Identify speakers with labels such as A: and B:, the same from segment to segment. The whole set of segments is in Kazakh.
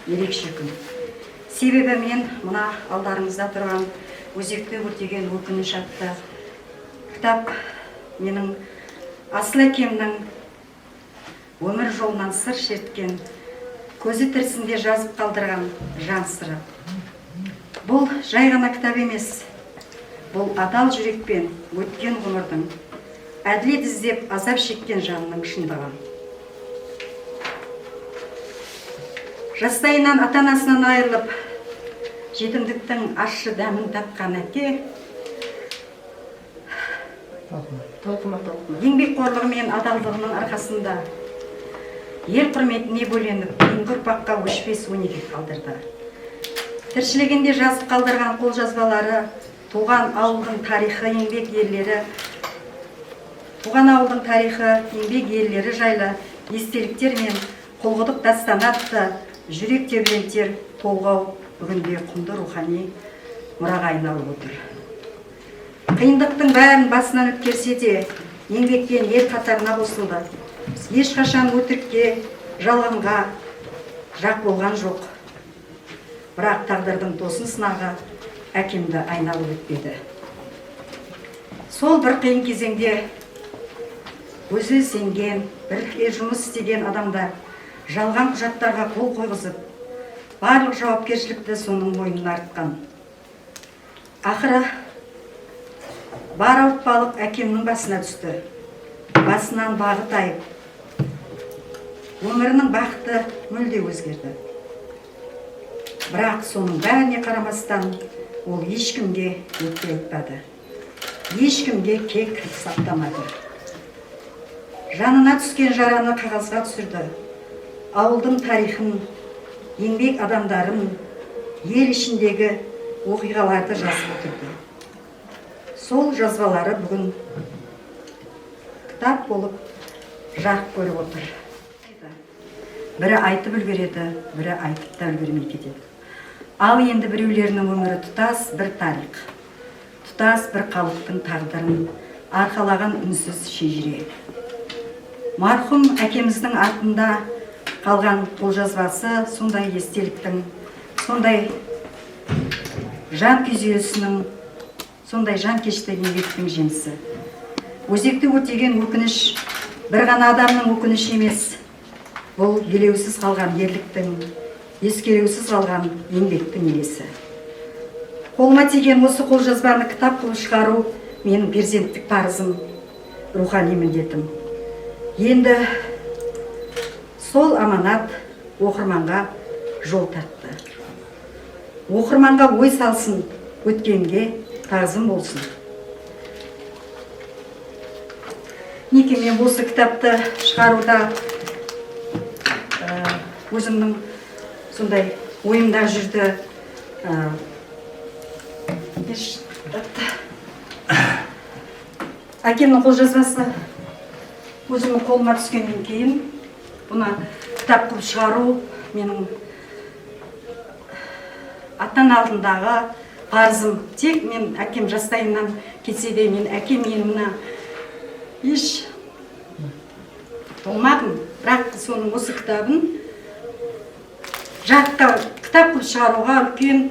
A: ерекше күн. Себебі мен мына алдарыңызда тұрған өзекті өртеген өкініш атты кітап менің асыл әкемнің өмір жолынан сыр шерткен, көзі тірісінде жазып қалдырған жан сыры. Бұл жай ғана кітап емес, бұл адал жүрекпен өткен ғұмырдың, әділет іздеп азап шеккен жанның шындығы. Жастайынан ата-анасынан айырылып, жетімдіктің ащы дәмін татқан әке, еңбекқорлығы мен адалдығының арқасында ел құрметіне бөленіп, кейінгі ұрпаққа өшпес өнеге қалдырды. Тіршілігінде жазып қалдырған қолжазбалары, туған ауылдың тарихы, еңбек ерлері жайлы естеліктер мен қолғұдық дастан атты жүрек тебірентер толғау бүгінде құнды рухани мұраға айналып отыр. Қиындықтың бәрін басынан өткерсе де, еңбекпен ел қатарына қосылды. Ешқашан өтірікке, жалғанға жақ болған жоқ. Бірақ тағдырдың тосын сынағы әкемді айналып өтпеді. Сол бір қиын кезеңде өзі сенген, бірге жұмыс істеген адамдар жалған құжаттарға қол қойғызып, барлық жауапкершілікті соның мойнына артқан. Ақыры бар ауыртпалық әкемнің басына түсті. Басынан бағы тайып, өмірінің бақыты мүлде өзгерді. Бірақ соның бәріне қарамастан ол ешкімге өкпе айтпады. Ешкімге кек сақтамады. Жанына түскен жараны қағазға түсірді. Ауылдың тарихын, еңбек адамдарын, ел ішіндегі оқиғаларды жазып отырды. Сол жазбалары бүгін кітап болып жарық көріп отыр. Бірі айтып үлгереді, бірі айтып та үлгермей кетеді. Ал енді біреулерінің өмірі тұтас бір тарих, тұтас бір халықтың тағдырын арқалаған үнсіз шежіре. Марқұм әкеміздің артында қалған қолжазбасы сондай естеліктің, сондай жан күйзелісінің, сондай жанкешті еңбектің жемісі. Өзекті өтеген өкініш бір ғана адамның өкініші емес, бұл елеусіз қалған ерліктің, ескереусіз қалған еңбектің елесі. Қолыма тиген осы қолжазбаны кітап қылып шығару менің перзенттік парызым, рухани міндетім. Енді сол аманат оқырманға жол тартты. Оқырманға ой салсын, өткенге тағзым болсын. Неге мен осы кітапты шығаруда өзімнің сондай ойымда жүрді. Әкемнің қолжазбасы өзімнің қолыма түскеннен кейін бұны кітап қылып шығару менің аттан алдындағы парызым. Тек мен әкем жастайынан кетсе де, мен әкем меніна еш болмадым. Бірақ соның осы кітабын жарыққа кітап қылып шығаруға үлкен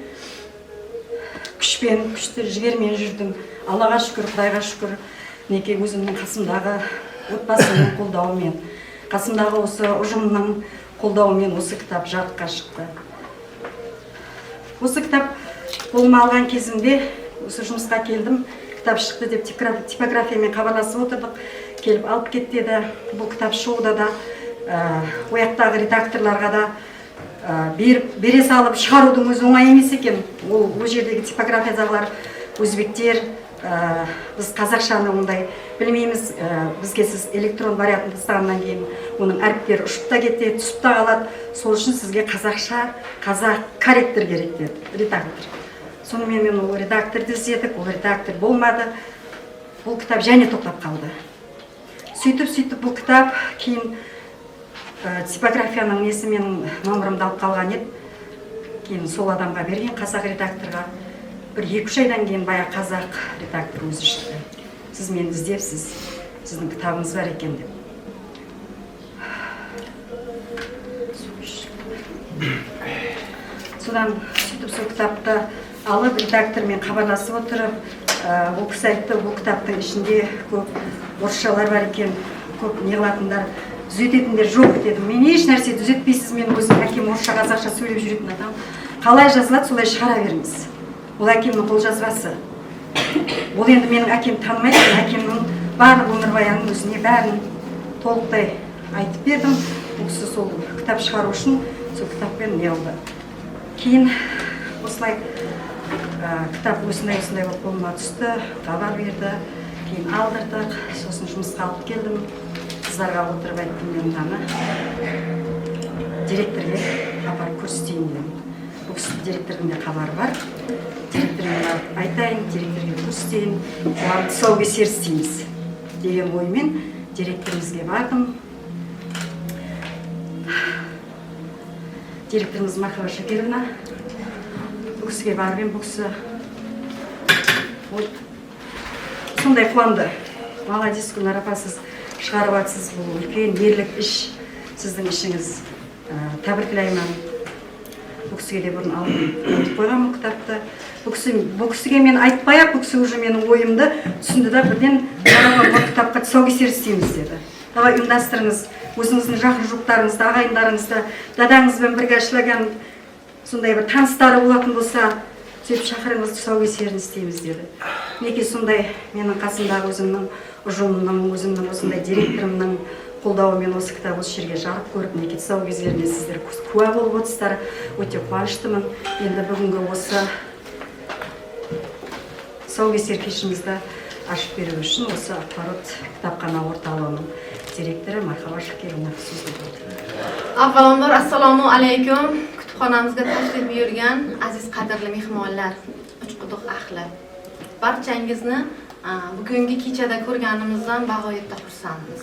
A: күшпен, күшті жігермен жүрдім. Аллаға шүкір, Құдайға шүкір, неке өзімнің қасымдағы отбасымның қолдауымен, қасымдағы осы ұжымның қолдауымен осы кітап жарыққа шықты. Осы кітап қолыма алған кезімде, осы жұмысқа келдім, кітап шықты деп типографиямен хабарласып отырдық, келіп алып кеттеді. Бұл кітап шығуда да, ояқтағы редакторларға да бере салып шығарудың өзі оңай емес екен. Ол жердегі типографиядағылар өзбектер, біз қазақшаны ондай білмейміз. Бізге сіз электрон вариантын тастағаннан кейін оның әріптері ұшып та кетеді, түсіп та қалады. Сол үшін сізге қазақша, қазақ корректор керек деді, редактор. Сонымен мен ол редакторды іздедік, ол редактор болмады. Бұл кітап және тоқтап қалды. Сөйтіп бұл кітап кейін типографияның несі менің номерімді алып қалған еді. Кейін сол адамға берген, қазақ редакторға. Бір 2-3 айдан кейін бая қазақ редактор өзі шықты. Сіз мені іздепсіз, сіздің кітабыңыз бар екен деп. содан сөйтіп сол кітапты алып редактормен хабарласып отырып, ол кісі айтты, бұл кітаптың ішінде көп орысшалар бар екен, көп не қылатындар, түзететіндер жоқ деді. Мен еш нәрсе түзетпейсіз, мен өзім әкем орысша қазақша сөйлеп жүретін адам. Қалай жазылады, солай шығара беріңіз. Ол әкемнің қолжазбасы. Ол енді менің әкем танымайды, әкемнің барлық өмірбаянын өзіне бәрін толықтай айтып бердім. Бұл кісі сол кітап шығару үшін сол кітаппен не алды. Кейін осылай кітап осындай болып қолыма түсті, хабар берді, кейін алдырдық, сосын жұмысқа алып келдім. Қыздарға отырып айттым, мен мынаны директорге апарып көрсетейін дедім. Бұл кісі директордың да хабары бар. Директормен айтайын, директорге көрсетейін, оған тұсаукесер істейміз деген оймен директорымызге бардым. Директорымыз Мархаба Шакировна. Бұл кісіге барып ем, бұл кісі сондай қуанды. Молодец, Гүлнар апа, сіз шығарып жатсыз, бұл үлкен ерлік іш, сіздің ішіңіз. Тәбіркілеймін. Бұл кісіге де бұрын алып қойған бұл кітапты. Бұл кісіге мен айтпай-ақ, бұл кісі уже менің ойымды түсінді да, бірден бұл кітапқа тұсаукесер істейміз деді. Давай ұйымдастырыңыз, өзіңіздің жақын жұрттарыңызды, ағайындарыңызды, дадаңызбен бірге ашылған сондай бір таныстары болатын болса, сөйтіп шақырыңыз, тұсаукесерін істейміз деді. Неке сондай менің қасымдағы өзімнің ұжымның, өзімнің осындай директорымның қолдауымен осы кітап осы жерге жарық көріп, неке тұсаукесеріне сіздер куә болып отырсыздар. Өте қуаныштымын. Енді бүгінгі осы тұсаукесер кешімізді ашып беру үшін осы Ақпарат кітапхана орталығының директоры Мархаба Шакировна сөзді болды.
B: Avvalambor assalomu alaykum. Kutubxonamizga tashrif buyurgan aziz qadrli mehmonlar, uchquduq ahli. Barchangizni bugungi kechada ko'rganimizdan bag'oyatda xursandmiz.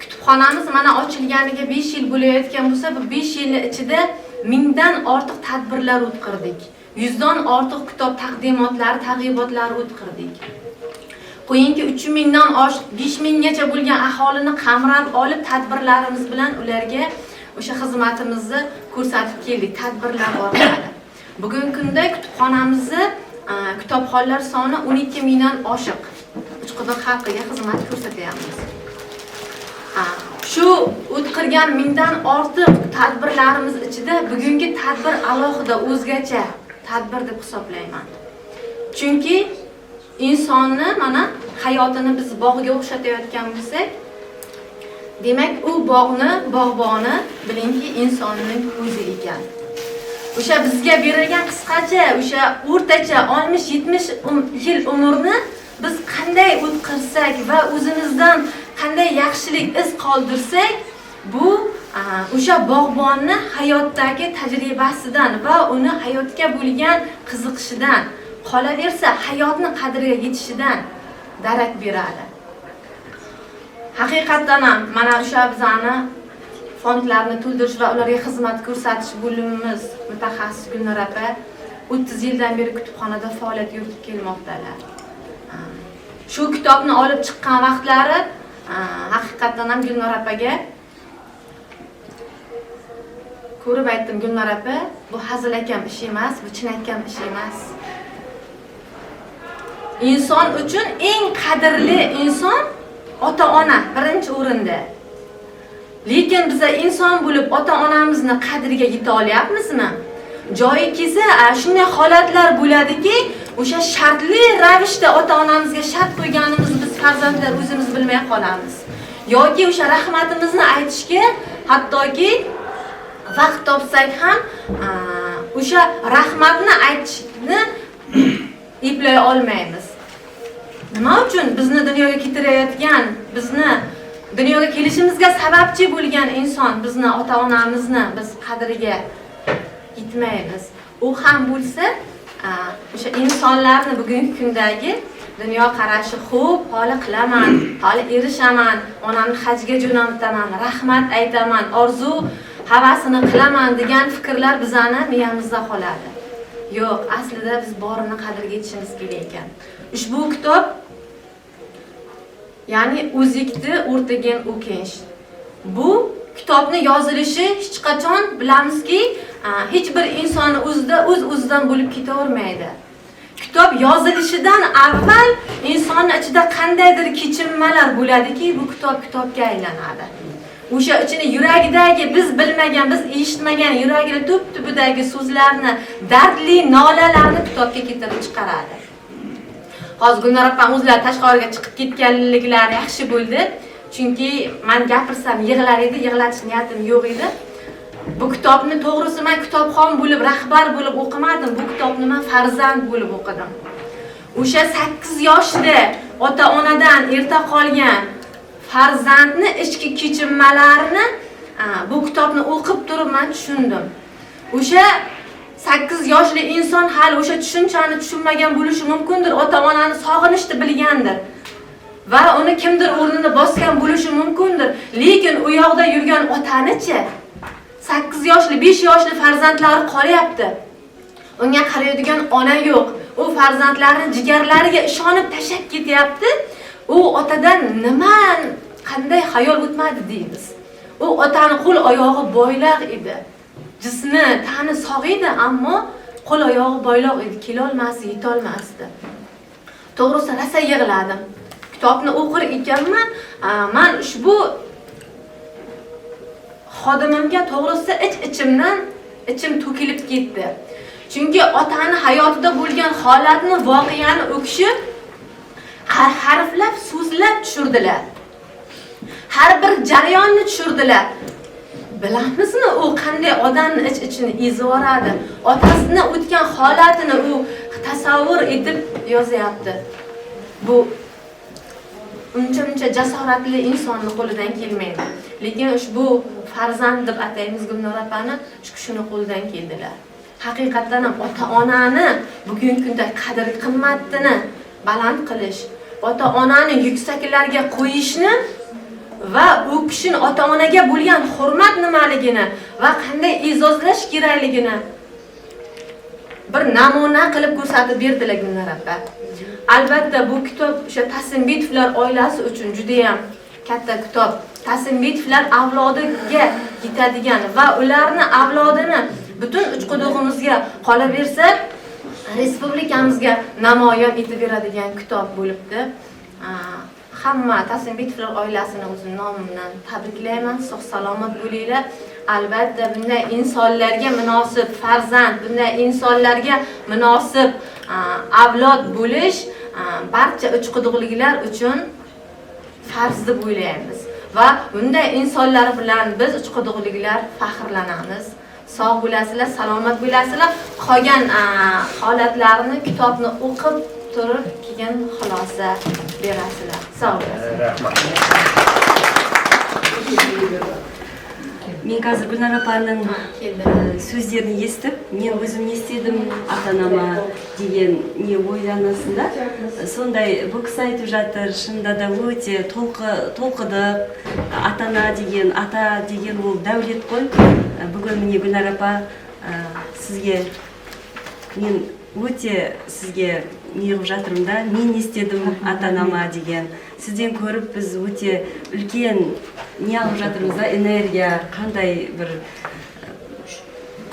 B: Kutubxonamiz mana ochilganiga 5 yil bo'layotgan bo'lsa, bu 5 yil ichida 1000 dan ortiq tadbirlar o'tkazdik. 100 dan ortiq kitob taqdimotlari, targ'ibotlari o'tkazdik. Qo'yinki 3000 dan oshiq 5000 gacha bo'lgan aholini qamrab olib tadbirlarimiz bilan ularga o'sha xizmatimizni ko'rsatib keldik tadbirlar orqali. Bugungi kunda kutubxonamizni kitobxonlar soni 12000 dan oshiq. Uchquduq xalqiga xizmat ko'rsatyapmiz. Shu o'tkirgan 1000 dan ortiq tadbirlarimiz ichida bugungi tadbir alohida o'zgacha tadbir deb hisoblayman. Chunki insonni mana hayotini biz bog'ga o'xshatayotgan bo'lsak, demak u bog'ni bog'boni bilingki insonning o'zi ekan. O'sha bizga berilgan qisqacha, o'sha o'rtacha 60-70 yil umrni biz qanday o'tkazsak va o'zimizdan qanday yaxshilik iz qoldirsak, bu o'sha bog'bonni hayotdagi tajribasidan va uni hayotga bo'lgan qiziqishidan, qolaversa hayotni qadriga yetishidan darak beradi. Haqiqatan ham mana o'sha bizani fondlarni to'ldirish va ularga xizmat ko'rsatish bo'limimiz mutaxassis Gulnor opa 30 yildan beri kutubxonada faoliyat yuritib kelmoqdalar. Shu kitobni olib chiqqan vaqtlari haqiqatan ham Gulnor opaga ko'rib aytdim, Gulnor opa, bu hazil akam ish emas, bu chinakam ish emas. Inson uchun eng qadrli inson ota-ona birinchi o'rinda. Lekin biz inson bo'lib ota-onamizni qadriga yeta olyapmizmi? Joyi kelsa, shunday holatlar bo'ladiki, o'sha shartli ravishda ota-onamizga shart qo'yganimizni biz farzandlar o'zimiz bilmay qolamiz. Yoki o'sha rahmatimizni aytishga hattoki vaqt topsak ham o'sha rahmatni aytishni eplay olmaymiz. Nima uchun bizni dunyoga keltirayotgan, bizni dunyoga kelishimizga sababchi bo'lgan inson, bizni ota-onamizni biz qadriga yetmaymiz. U ham bo'lsa, o'sha insonlarni bugungi kundagi dunyo qarashi xo'p, holi qilaman, holi erishaman, onamni hajga jo'nataman, rahmat aytaman, orzu havasini qilaman degan fikrlar bizani miyamizda qoladi. Yo'q, aslida biz borini qadriga yetishimiz kerak ekan. Ushbu kitob ya'ni o'zikni o'rtagan o'kinch. Bu kitobni yozilishi hech qachon bilamizki, hech bir inson o'zidan bo'lib ketavermaydi. Kitob yozilishidan avval insonning ichida qandaydir kechinmalar bo'ladiki, bu kitobga aylanadi. O'sha ichini yuragidagi biz bilmagan, biz eshitmagan yuragida tub-tubidagi so'zlarni, dardli nolalarni kitobga keltirib chiqaradi. Hozir Gulnora opa o'zlari tashqariga chiqib ketganliklari yaxshi bo'ldi. Chunki men gapirsam yig'lar edi, yig'latish niyatim yo'q edi. Bu kitobni to'g'risi men kitobxon bo'lib, rahbar bo'lib o'qimadim. Bu kitobni men farzand bo'lib o'qidim. O'sha 8 yoshda ota-onadan erta qolgan farzandni ichki kechinmalarini bu kitobni o'qib turib men tushundim. O'sha 8 yoshli inson hali o'sha tushunchani tushunmagan bo'lishi mumkindir, ota-onani sog'inishni bilgandir. Va uni kimdir o'rnini bosgan bo'lishi mumkindir. Lekin u yoqda yurgan otanichi 8 yoshli, 5 yoshli farzandlari qolyapti. Unga qaraydigan ona yo'q. U farzandlarini jigarlariga ishonib tashab ketyapti. U otadan qanday xayol o'tmadi deymiz. U otani qo'l oyog'i boyloq edi. Jismi, tani sog' edi, ammo qo'l oyog'i boyloq edi, kelolmasdi, yetolmasdi. To'g'risi rosa yig'ladim. Kitobni o'qir ekanman, men ushbu xodimimga to'g'risi ichim to'kilib ketdi. Chunki otani hayotida bo'lgan holatni, voqeani u kishi harflab, so'zlab tushirdilar. Har bir jarayonni tushirdilar. Bilamizmi u qanday odamni ichini ezvoradi? Otasini o'tgan holatini u tasavvur etib yozyapti. Bu uncha jasoratli insonning qo'lidan kelmaydi. Lekin ushbu farzand deb ataymiz Gulnora opani shu kishining qo'lidan keldilar. Haqiqatan ham ota-onani bugungi kunda qadr qimmatini baland qilish, ota-onani yuksaklarga qo'yishni va u kishining ota-onaga bo'lgan hurmat nimaligini va qanday e'zozlash kerakligini bir namuna qilib ko'rsatib berdilar Gulnora opa. Albatta bu kitob o'sha Tasimbetovlar oilasi uchun juda ham katta kitob. Tasimbetovlar avlodiga yetadigan va ularni avlodini butun uchqudug'imizga qolaversa, respublikamizga namoyon etib beradigan kitob bo'libdi. Hamma Tasimbetovlar oilasini o'zim nomimdan tabriklayman. Sog' salomat bo'linglar. Albatta bunday insonlarga munosib farzand, bunday insonlarga munosib avlod bo'lish barcha uchquduqliklar uchun farz deb o'ylaymiz. Va bunday insonlar bilan biz uchquduqliklar faxrlanamiz. Sog' bo'lasizlar, salomat bo'lasizlar. Qolgan holatlarni kitobni o'qib turib keyin xulosa berasizlar. Sog' bo'lasizlar.
C: Rahmat.
D: Men hozir Gulnora opaning so'zlarini eshitib, men o'zim ne istedim ota-onama degan ne o'ylanasizda. Sonday bu kisi aytib жатыр, shunda da o'te to'lqidiq. Ota-ona degan, ata degan u davlat qo'y. Bugun meni Gulnora opa sizga men o'te sizga yig'ib жатырмda. Men istedim ota-onama degan. Sizden ko'rib biz o'te ulkan ne alib жатырмызda, energiya, qanday bir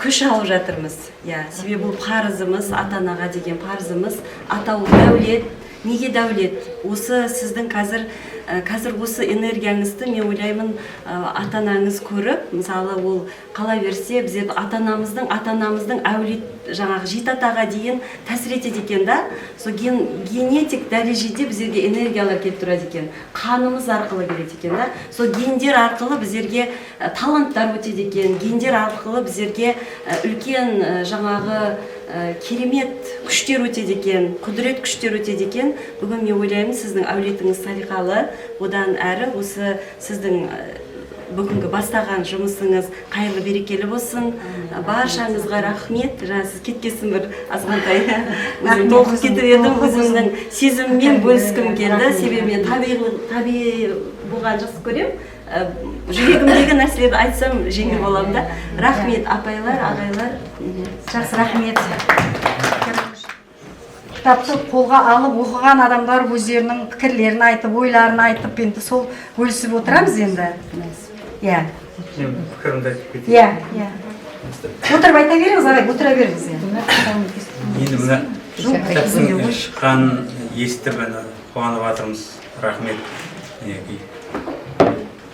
D: kuch alib жатырмыз. Ya, себебі бұл парызымыз, ата-анаға деген парызымыз, ата ол дәулет. Неге дәулет? Осы сіздің қазір осы энергияңызды мен ойлаймын ата-анаңыз көріп, мысалы ол қала берсе, біздер ата-анамыздың әулет жаңағы жеті атаға дейін тәсір етеді екен да. Сол генетик дәрежеде біздерге энергиялар келіп тұрады екен. Қанымыз арқылы келеді екен да. Сол гендер арқылы біздерге таланттар өтеді екен. Гендер арқылы біздерге үлкен жаңағы керемет күштер өтеді екен, құдірет күштер өтеді екен. Бүгін мен ойлаймын, сіздің әулетіңіз салиқалы, одан әрі осы сіздің бүгінгі бастаған жұмысыңыз қайырлы берекелі болсын. Баршаңызға рахмет. Жаңа сіз кеткесін бір азғантай өзім толқып кетіп едім, өзімнің сезіммен бөліскім келді. Себебі мен табиғи болған жақсы көремін. Жүрегімдегі нәрселерді айтсам жеңіл боламын да. Рахмет апайлар, ағайлар.
A: Жақсы, рахмет. Кітапты қолға алып оқыған адамдар өздерінің пікірлерін айтып, ойларын айтып, енді сол бөлісіп отырамыз енді. Иә.
C: Мен пікірімді айтып кетейін.
A: Иә. Отырып айта беріңіз, ағай, отыра беріңіз.
C: Енді мына кітаптың шыққанын естіп қуанып жатырмыз. Рахмет. Мінекей.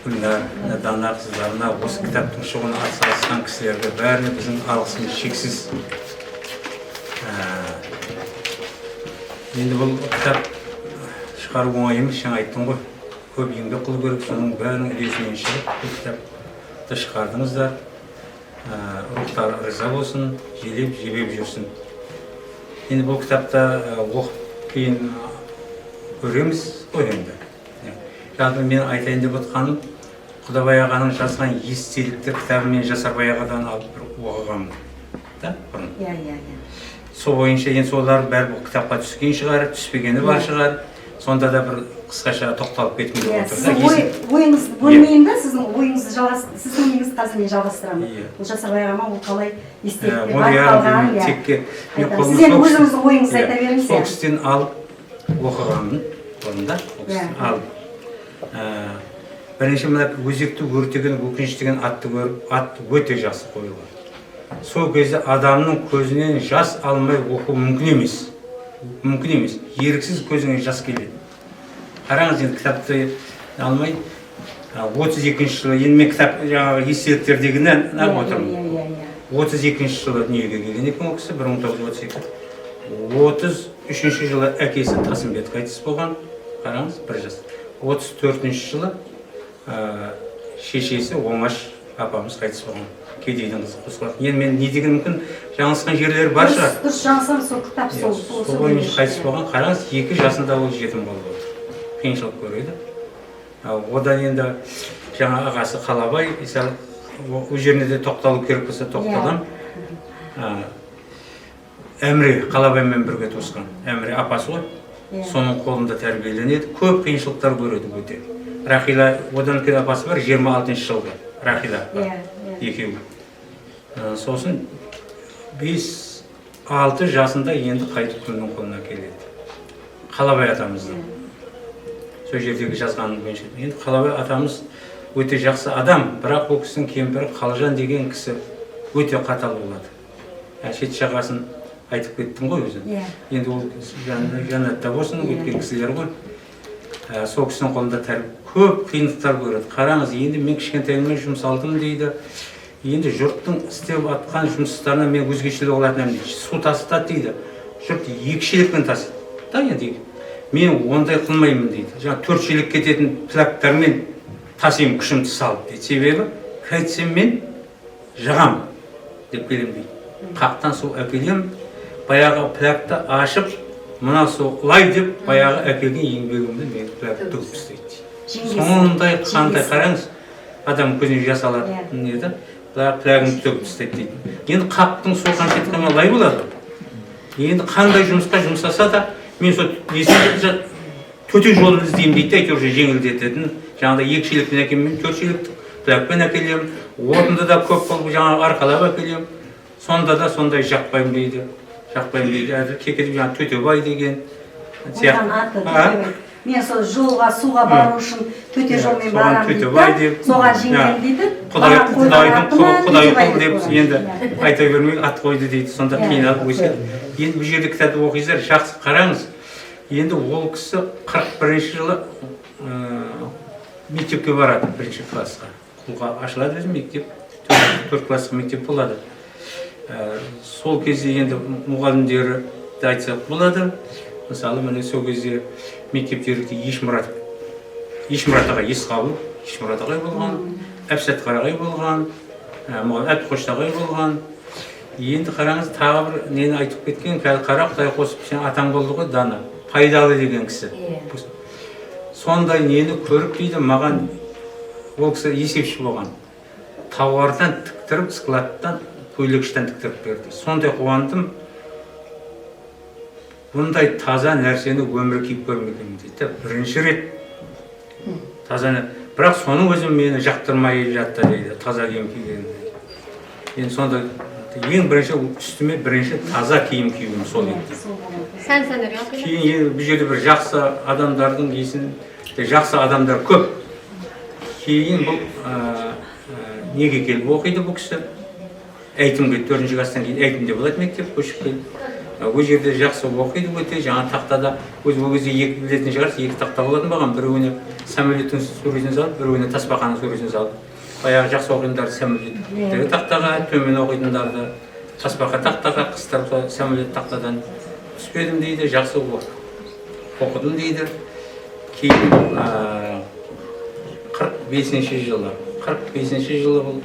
C: Гүлнар, Дана қыздарына, осы кітаптың шығуына атсалысқан кісілерге бәріне біздің алғысымыз шексіз. Енді бұл кітап шығару оңай емес, жаңа айттым ғой. Көп еңбек қылу керек, соның бәрінің үлесінен шығып, бұл кітапты шығардыңыздар. Рухтар риза болсын, желеп, жебеп жүрсін. Енді бұл кітапта оқып кейін көреміз, енді. Жалпы мен айтайын деп отқаным, Құдабай ағаның жазған естеліктер кітабын мен Жасарбай ағадан алып оқығанмын. Бұрын. Сол бойынша енді солар бәрі бұл кітапқа түскен шығар, түспегені бар шығар. Сонда да бір қысқаша тоқталып кеткім келіп отыр.
A: Сіздің ойыңыз бөлмейін ба? Сіздің ойыңыз қазір мен жалғастырамын. Бұл Жасарбай ағама ол қалай естеліктер байқалған. Сіз енді өзіңіздің ойыңызды айта беріңіз.
C: Сол кісіден алып оқығанмын бұрында. Алып. Бірінші мына өзекті өртеген, өкініштеген атты көріп, ат өте жақсы қойылған. Сол кезде адамның көзінен жас алмай оқу мүмкін емес. Мүмкін емес. Еріксіз көзіңе жас келеді. Қараңыз енді кітапты алмай 32-ші жылы, енді мен кітап естеліктер дегеннен отырмын. 32-ші жылы дүниеге келген екен ол кісі, 1932. 33-ші жылы әкесі Тасымбет қайтыс болған. Қараңыз, бір жас. 34-ші жылы шешесі Оңаш апамыз қайтыс болған. Кедейдің қызы қосылған. Енді мен не деген мүмкін жаңылысқан жерлері бар шығар.
A: Дұрыс жаңылсам сол кітап сол.
C: Сол бойынша қайтыс болған. Қараңыз, 2 жасында ол жетім болып отыр. Қиыншылық көреді. Одан енді жаңа ағасы Қалабай, ол жеріне де тоқталу керек болса тоқталам. Әміре Қалабаймен бірге туысқан. Әміре апасы ғой. Соның қолында тәрбиеленеді. Көп қиыншылықтар көреді өте. Рахила, одан кейін апасы бар, 26-ші жылғы. Рахила екеуі. Сосын 5-6 жасында енді қайтып күннің қолына келеді. Қалабай атамыздың. Сол жердегі жазғаның бойынша. Енді Қалабай атамыз өте жақсы адам, бірақ ол кісінің кемпірі Қалжан деген кісі өте қатал болады. Шет шағасын айтып кеттім ғой өзі. Енді ол жаннатта болсын, өткен кісілер ғой. Сол кісінің қолында көп қиындықтар көреді. Қараңыз, енді мен кішкентайыммен жұмыс алдым дейді. Енді жұрттың істеп атқан жұмыстарына мен өзгешелік олатынам дейді. Су тасытады дейді. Жұрт 2 шелекпен тасиды. Енді мен ондай қылмаймын дейді. Жаңа 4 шелек кететін плактармен тасимын күшімді салып дейді. Себебі қайтсем мен жағам деп келем дейді. Қақтан су әкелем, баяғы плакты ашып, мына солай деп баяғы әкелген еңбегімді мен плакты төгіп тастайды. Сондай қандай қараңыз, адам көзіне жас алады еді. Плягын төгіп тастайды дейді. Енді қаптың сол қанша еткен лай болады. Енді қандай жұмысқа жұмсаса да, мен сол төте жолын іздеймін дейді, әйтеуір жеңілдететін. Жаңағыда 2 шелекпен әкелемін, 4 шелекті плягпен әкелемін, орынды да көп болып жаңағы арқалап әкелемін. Сонда да сондай жақпаймын дейді. Жақпаймын дейді. Әзір кекетіп жаңағы Төтебай деген сияқты.
A: Мен сол жолға, суға бару үшін төте жолмен барамын дейді. Соған жеңген дейді.
C: Құдай қол деп енді айта бермей ат қойды дейді. Сонда қиналып өседі. Енді бұл жерде кітапты оқисыздар, жақсы қараңыз. Енді ол кісі 41-ші жылы мектепке барады, 1-ші классқа. Құлға ашылады өзі мектеп, 4 классқа мектеп болады. Сол кезде енді мұғалімдері де айтсақ болады. Мысалы, міне сол кезде мектептерде Ешмұрат ағай, Есқабыл Ешмұрат ағай болған, Әбсәт Қарағай болған, Әбдіқошты ағай болған. Енді қараңыз, тағы бір нені айтып кеткен, қара Құдай қосып, сен атаң болды ғой, Дана, пайдалы деген кісі. Сондай нені көріп дейді, маған ол кісі есепші болған. Тауардан тіктіріп, складтан, көйлекштен тіктіріп берді. Сондай қуандым. Бұндай таза нәрсені өмір киіп көрмеген дейді. Бірінші рет таза нәрсе. Бірақ соның өзі мені жақтырмай жатты дейді, таза киім киген. Енді сонда ең бірінші үстіме бірінші таза киім киюім сол еді. Кейін бұл жерде бір жақсы адамдардың есін, жақсы адамдар көп. Кейін бұл неге келіп оқиды бұл кісі. Әйтімге 4-ші класстан кейін әйтімде болады мектеп, көшіп келді. Ол жерде жақсы оқиды өте, жаңа тақтада, өзі ол кезде екі білетін шығарсыз, екі тақта болатын маған, біреуіне самолеттің суретін салып, біреуіне тасбақаның суретін салып. Баяғы жақсы оқитындарды самолеттегі тақтаға, төмен оқитындарды тасбақа тақтаға, қыстырып самолет тақтадан түспедім дейді, жақсы оқыдым дейді. Кейін 45-ші жылы бұл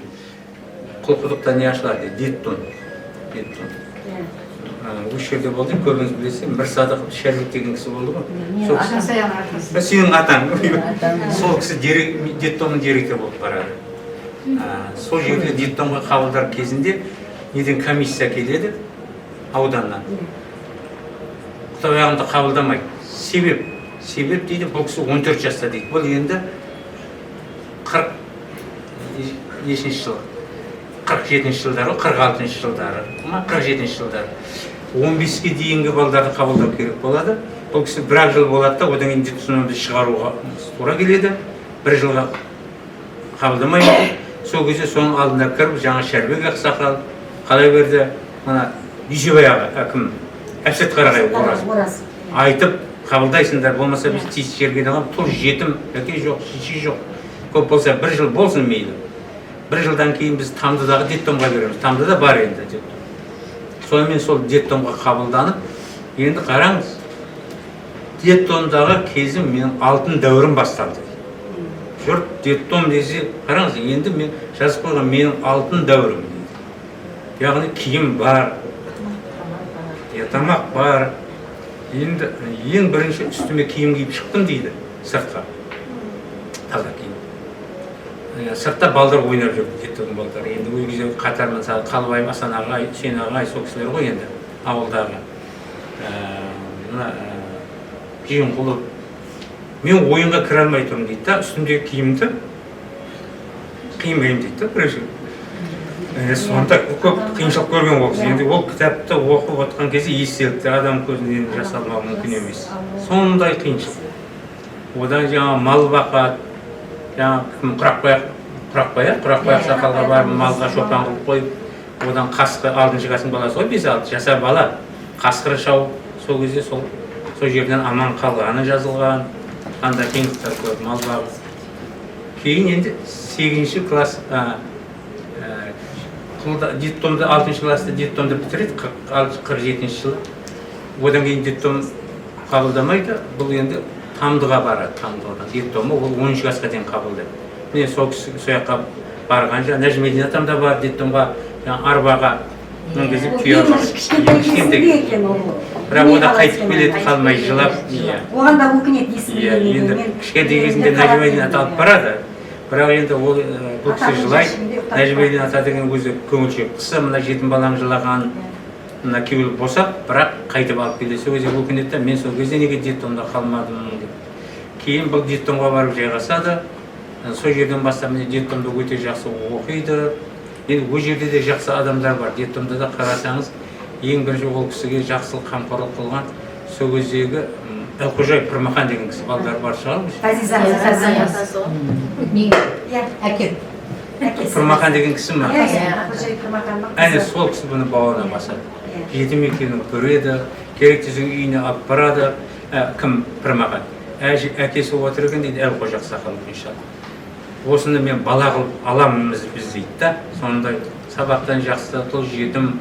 C: Құлқұдықта не ашылады? Деттон. Осы жерде болды, көбіңіз білесіз, Мірсадық Шәрбек деген кісі болды ғой. Сенің атаң. Сол кісі Деттонның директоры болып барады. Сол жерде Деттонға қабылдар кезінде неден комиссия келеді ауданнан. Құтабағымды қабылдамайды. Себеп дейді, бұл кісі 14 жаста дейді. Бұл енді 47-ші жылдары, 46-ші жылдары, 47-ші жылдары. 15-ге дейінгі балдарды қабылдау керек болады. Бұл кісі бір жыл болады да, одан кейін дипломды шығаруға тура келеді. Бір жылға қабылдамайды. Сол кезде соның алдында кіріп, жаңа Шәрбек ақсақал, қалай берді, мына Дүйсебай аға, әкім, Әпсет Қарағай Ораз. Айтып, қабылдайсыңдар, болмаса біз тиіс жерге алам, тұр жетім, әке жоқ, шеше жоқ. Көп болса, бір жыл болсын мейлі. Бір жылдан кейін біз Тамдыдағы Деттомға береміз. Тамдыда бар енді Деттом. Сонымен сол Деттомға қабылданып, енді қараңыз, Деттомдағы кезім менің алтын дәуірім басталды. Жұрт Деттом десе, қараңыз, енді мен жазып қойған менің алтын дәуірім. Яғни киім бар, тамақ бар. Енді ең бірінші үстіме киім киіп шықтым дейді, сыртқа. Таза киім. Сыртта балдар ойнап жүрді, Деттомның балдары. Енді ол кезде қатармен Қалыбай, Асан ағай, Үсен ағай, сол кісілер ғой енді, ауылдағы. Киім құлып. Мен ойынға кіре алмай тұрмын дейді да, үстімдегі киімді қиын дейді да, бірінші. Сонда көп қиыншылық көрген ол кісі. Енді ол кітапты оқып отқан кезде естелікті адам көзінен жасалмау мүмкін емес. Сондай қиыншылық. Одан жаңа мал бақат, жаңа Құрақбай ақсақалға барып малға шопан қылып қойып, одан қасқы 6-шы кластың баласы ғой, 5-6 жасар бала, қасқыры шауып, сол кезде сол жерден аман қалғаны жазылған, қандай қиындықтар көріп, мал бағып. Кейін енді 8-ші класс, Деттомды 6-шы класты Деттомды бітіреді, 47-ші жылы. Одан кейін Деттом қабылдамайды, бұл енді Тамдыға барады, Тамдыға. Деттомы ол 10-шы классқа дейін қабылдайды. Мен сол жаққа барған жаңа Нәжімедин атамда бар, Деттомға арбаға мың кезде күйе бірақ ода қайтып келеді, қалмай жылап.
A: Оған да өкінет есім.
C: Енді кішкентай кезінде Нәжімедин ата алып барады. Бірақ енді ол бұл кісі жылайды. Нәжімедин ата деген өзі көңілшек кісі, мына жетім балаң жылаған, мына күйеуі босап, бірақ қайтып алып келеді. Сол кезде өкінеді, мен сол кезде неге Деттомда қалмадым деп. Кейін бұл Деттомға барып жайғасады. Сол жерден бастап Деттомды өте жақсы оқиды. Енді ол жерде де жақсы адамдар бар. Деттомда да қарасаңыз, ең бірінші ол кісіге жақсылық қамқорлық қылған сол кездегі Әлқожай Пірмахан деген кісі балдар бар шығар. Пірмахан деген кісі ма? Әне сол кісі бұны бауырына басады. Жетім екенін көреді, керек десең үйіне алып барады. Кім? Пірмахан. Әкесі отыр екен дейді, Әлқожа ақсақал иншалла. Осыны мен бала қылып аламыз біз дейді да. Сондай сабақтан жақсы тұл жетім.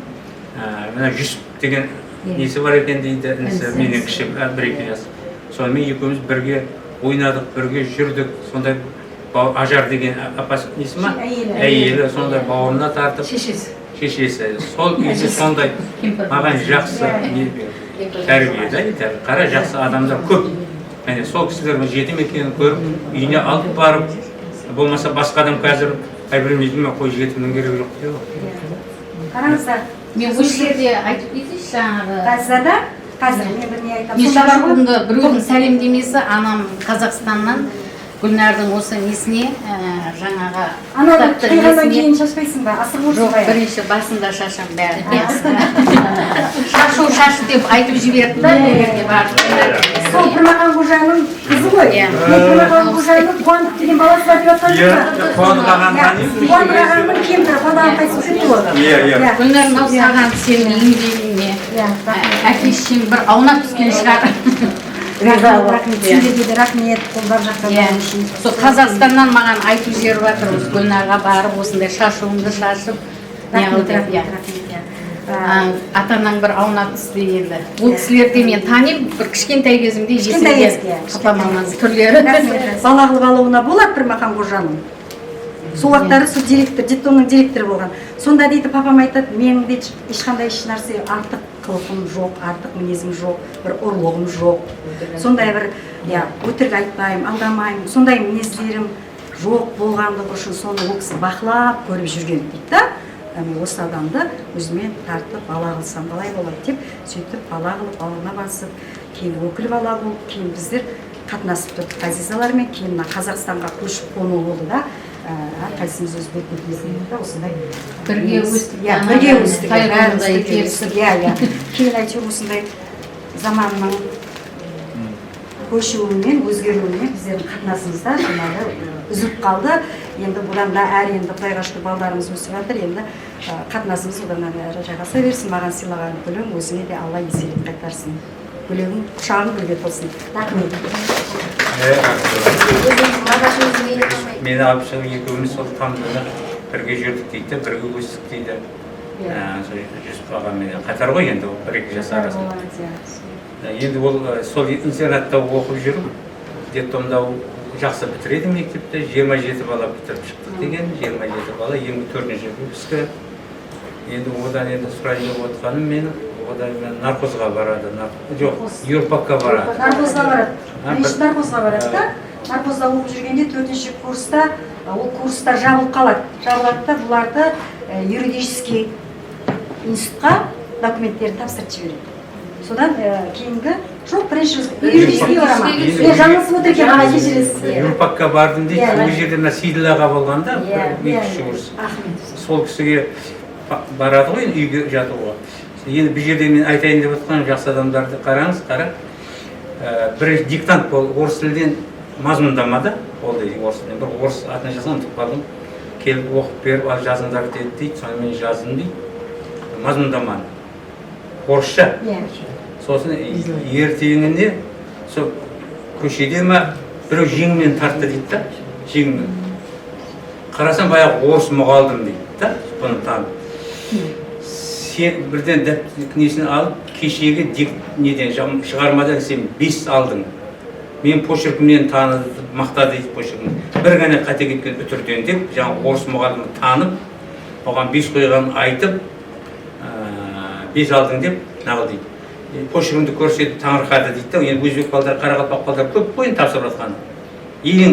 C: Мына Жүсіп деген несі бар екен дейді, менен кіші бір-екі жас. Сонымен екеуміз бірге ойнадық, бірге жүрдік. Сондай Ажар деген апасы несі ма? Әйелі сондай бауырына тартып. Шешесі. Сол кезде сондай маған жақсы тәрбие да. Қара жақсы адамдар көп. Сол кісілер жетім екенін көріп, үйіне алып барып, болмаса басқа адам қазір білмейтін ме, қой жетімнің керегі жоқ дейді.
A: Қараңыздар.
E: Мен осы жерде айтып кетейінші жаңағы.
A: Қазір мен бір не айтамын.
E: Мен шақырғымды біреудің сәлемдемесі, анам Қазақстаннан Гүлнардың осы несіне жаңағы
A: Ана
E: кітаптың
A: қиғаннан
E: несіне-
A: кейін шашпайсың ба? Асығып
E: Жоқ,
A: отырсың ба?
E: бірінші басында шашам бәрі. Шашу деп айтып жіберді да, жерге барып.
A: Сол Пірмақан қожаның қызы ғой.
E: Иә.
A: Мен Пірмақан қожаның Қуандық деген баласы бар деп жатқан
C: Иә,
A: жоқпын.
C: Қуандық ағаның
A: Қуандық ағаның кемпірі, Қуандық ағаның қайтыс кетті ғой.
C: Иә.
E: Гүлнар, мынау саған сенің еңбегіңе әке-шешең бір аунап түскен шығар.
A: Рахмет, сізге де рахмет, қолдар жақтардан үшін.
E: Сол Қазақстаннан маған айтып жіберіп жатыр, осы Гүлнарға барып осындай шашуымды шашып неғыл деп. Ата-анаң бір аунап түсті енді. Ол кісілерді мен танимын, бір кішкентай кезімде есімде папа-маманың түрлері.
A: Балағылы балауына болады Пірмақан қожаның. Сол уақыттары сол директор, детдомның директоры болған. Сонда дейді, папам айтады, менің де ешқандай еш нәрсе артық қылығым жоқ, артық мінезім жоқ, бір ұрлығым жоқ. Сондай бір, өтірік айтпаймын, алдамаймын, сондай мінездерім жоқ болғандығы үшін соны ол кісі бақылап көріп жүрген дейді да. Осы адамды өзімен тартып бала қылсам қалай болады деп, сөйтіп бала қылып бауырына басып, кейін өкіл бала болып, кейін біздер қатынасып тұрдық Азизалармен, кейін Қазақстанға көшіп қону болды да. Әрқайсымыз өз бетімізде осындай
E: Бірге өстік.
A: бірге өстік.
E: Қайғыландай керісіп.
A: Кейін әйтеуір осындай заманның көшуімен, өзгеруімен біздердің қатынасымызда жаңағы үзіліп қалды. Енді бұдан да әрі енді Құдайға шүкір балдарымыз өсіп жатыр. Енді қатынасымыз одан әрі жалғаса берсін. Маған сыйлаған гүлің өзіңе де Алла еселеп қайтарсын. Гүлің құшағың гүлге толсын. Рахмет.
C: Мені алып шығып екеуміз сол Тамдыны бірге жүрдік дейді, бірге өстік дейді. Жүсіп ағамен қатар ғой енді, 1-2 жас арасында. Енді ол сол интернатта оқып жүріп, детдомда жақсы бітіреді мектепте, 27 бала бітіріп шықтық деген, 27 бала, 24-ші выпускі. Енді одан енді сұрайын деп отқаным менің, одан мен наркозға барады, жоқ, юрпакқа барады.
A: Наркозға барады. Бірінші наркозға барады да. Наркозда оқып жүргенде 4-ші курста, ол курстар жабылып қалады. Жабылады да бұларды юридический институтқа документтерін тапсырып жібереді. Содан кейінгі жоқ, бірінші юридический барама. Жаңылысып отыр екен, аға кешіресіз.
C: Юрпакқа бардым дейді, ол жерде Сейділ аға болғанда, 2-3 курс. Сол кісіге барады ғой, үйге жатуға. Енді бұл жерде мен айтайын деп отқан жақсы адамдарды қараңыз, қара. Бірінші диктант бол, орыс тілден мазмұндамады, ол дейді орыс тілден. Бір орыс атына жазған ұмытып қалдым. Келіп оқып беріп, ал жазыңдар дейді, сонымен жаздым дейді. Мазмұндаманы. Орысша. Сосын ертеңінде сол көшеде ма біреу жеңімнен тартты дейді да, жеңімнен. Қарасам баяғы орыс мұғалдым дейді да, бұны танып. Сен бірден несін алып, кешегі неден шығармадан сен 5 алдың. Мен почеркімнен таныды, мақтады дейді почеркімнен. Бір ғана қате кеткен үтірден деп, жаңа орыс мұғалімі танып, оған 5 қойған айтып, 5 алдың деп, нағыл дейді. Почеркімді көрсетіп таңырқады дейді. Енді өзбек балдар, қарақалпақ балдар көп қойын тапсырып жатқан. Ең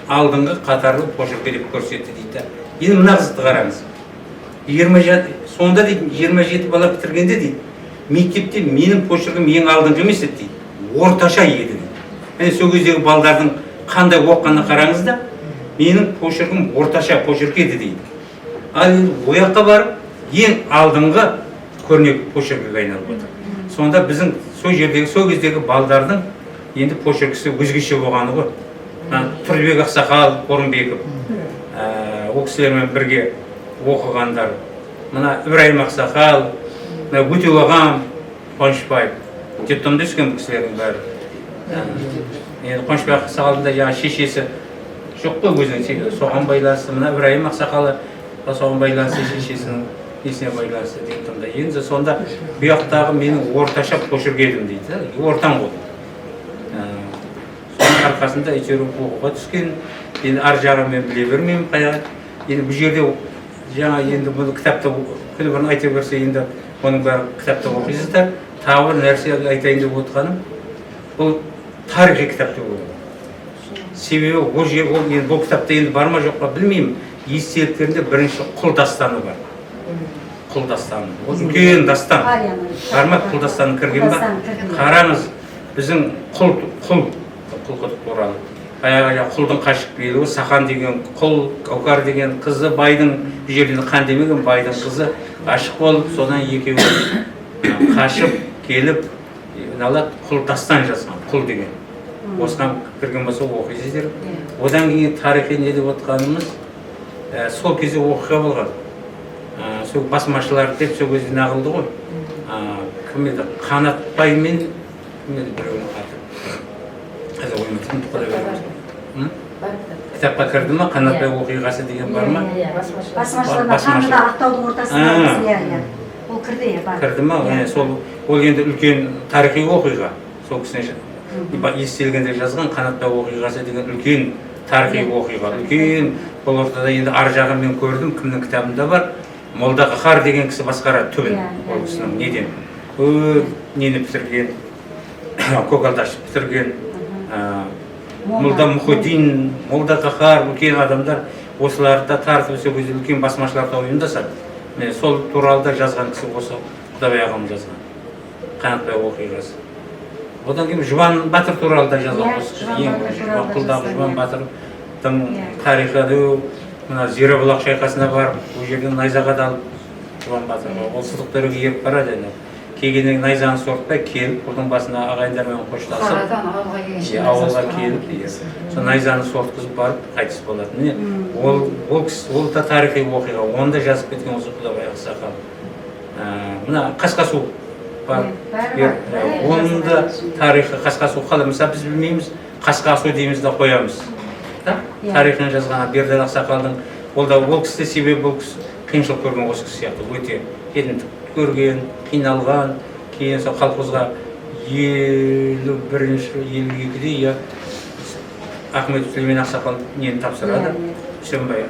C: алдыңғы қатарлы почеркі деп көрсетті дейді. Енді мына қызды қараңыз. Сонда дейді, 27 бала бітіргенде дейді, мектепте менің почеркім ең алдыңғы емес дейді, орташа еді дейді. Сол кездегі балдардың қандай оққанына қараңыз да, менің почеркім орташа почерк еді дейді. Ал ояққа барып, ең алдыңғы көрнек почеркіге айналып отыр. Сонда біздің сол кездегі балдардың енді почеркісі өзгеше болғаны ғой. Тұрбек Ақсақал, Орынбеков, ол кісілермен бірге оқығандар. Мына Ибраим Ақсақал, Өтеу ағам, Қуанышбаев, детдомда өскен бұл кісілердің бәрі. Енді Қуанышбаев Ақсақалдың жаңа шешесі жоқ қой өзінің, соған байланысты. Мына Ибраим Ақсақалы соған байланысты, шешесінің несіне байланысты детдомда. Енді сонда бұяқтағы менің орташа почерк едім дейді, ортан ғой. Соның арқасында әйтеуір оқуға түскен, енді ар жағын мен біле бермеймін қайға. Енді бұл жерде жаңа енді бұны кітапта күні бұрын айта берсе, енді оның бәрі кітапта оқисыздар. Тағы бір нәрсе айтайын деп отқаным, бұл тарихи кітап деп ойлаймын. Себебі бұл кітапта енді бар ма жоқ па білмеймін. Естеліктерінде бірінші құл дастаны бар. Құл дастаны. Ол үлкен дастан. Бар ма құл дастаны кірген ба? Қараңыз, біздің құл туралы. баяғы құлдың қашып келуі, Сахан деген құл, Каукар деген қызы, байдың бұл жерден қан демеген байдың қызы ғашық болып, содан екеуі қашып келіп, құл дастан жазған, құл деген. Осыған кірген болса оқисыздар. Одан кейін тарихи не деп отқанымыз, сол кезде оқиға болған. Сол басмашылар деп сол кезде нағылды ғой. Кім еді? Қанатбай мен кім еді біреуінің аты? Қазір ойымын тұқыда береміз. Кітапқа кірді ма? Қанатбай оқиғасы деген бар ма?
A: Басмашыларда қанында Ақтаудың ортасында. Ол кірді, бар.
C: Кірді ма? Ол енді үлкен тарихи оқиға. Сол кісіне естелгенде жазған Қанатбай оқиғасы деген үлкен тарихи оқиға. Үлкен бұл ортада енді ар жағын мен көрдім, кімнің кітабында бар. Молдақахар деген кісі басқарады түбін. Ол кісінің неден? Нені бітірген, Көкалдашты бітірген, Молда Мұхиддин, Молдақахар, үлкен адамдар осыларды тартып сол кезде үлкен басмашыларды ұйымдасады. Сол туралы да жазған кісі осы Құдабай ағам жазған. Қанатбай оқиғасы. Одан кейін Жұбан Батыр туралы да жазған осы құлдағы Жұбан Батырдың тарихы, мына Зеребұлақ шайқасына барып, ол жерден найзаға далып Жұбан Батырға. Ол сыдық төреге еріп барады. Келгеннен найзаны сортпай келіп, құлдың басына ағайындармен қоштасып, ауылға келіп, сол найзаны сортқызып барып қайтыс болады. Міне, ол да тарихи оқиға. Оны да жазып кеткен осы Құдабай Ақсақал. Мына Қасқасу бар. Оның да тарихы Қасқасу қалай. Мысалы біз білмейміз, Қасқасу дейміз де қоямыз. Тарихын жазған Бердал Ақсақалдың, ол кісі себебі бұл кісі қиыншылық көрген осы кісі сияқты. Өте едінтік көрген, қиналған, кейін сол колхозға 51-52-де Ахмет Сүлеймен Ақсақал нені тапсырады. Үсенбай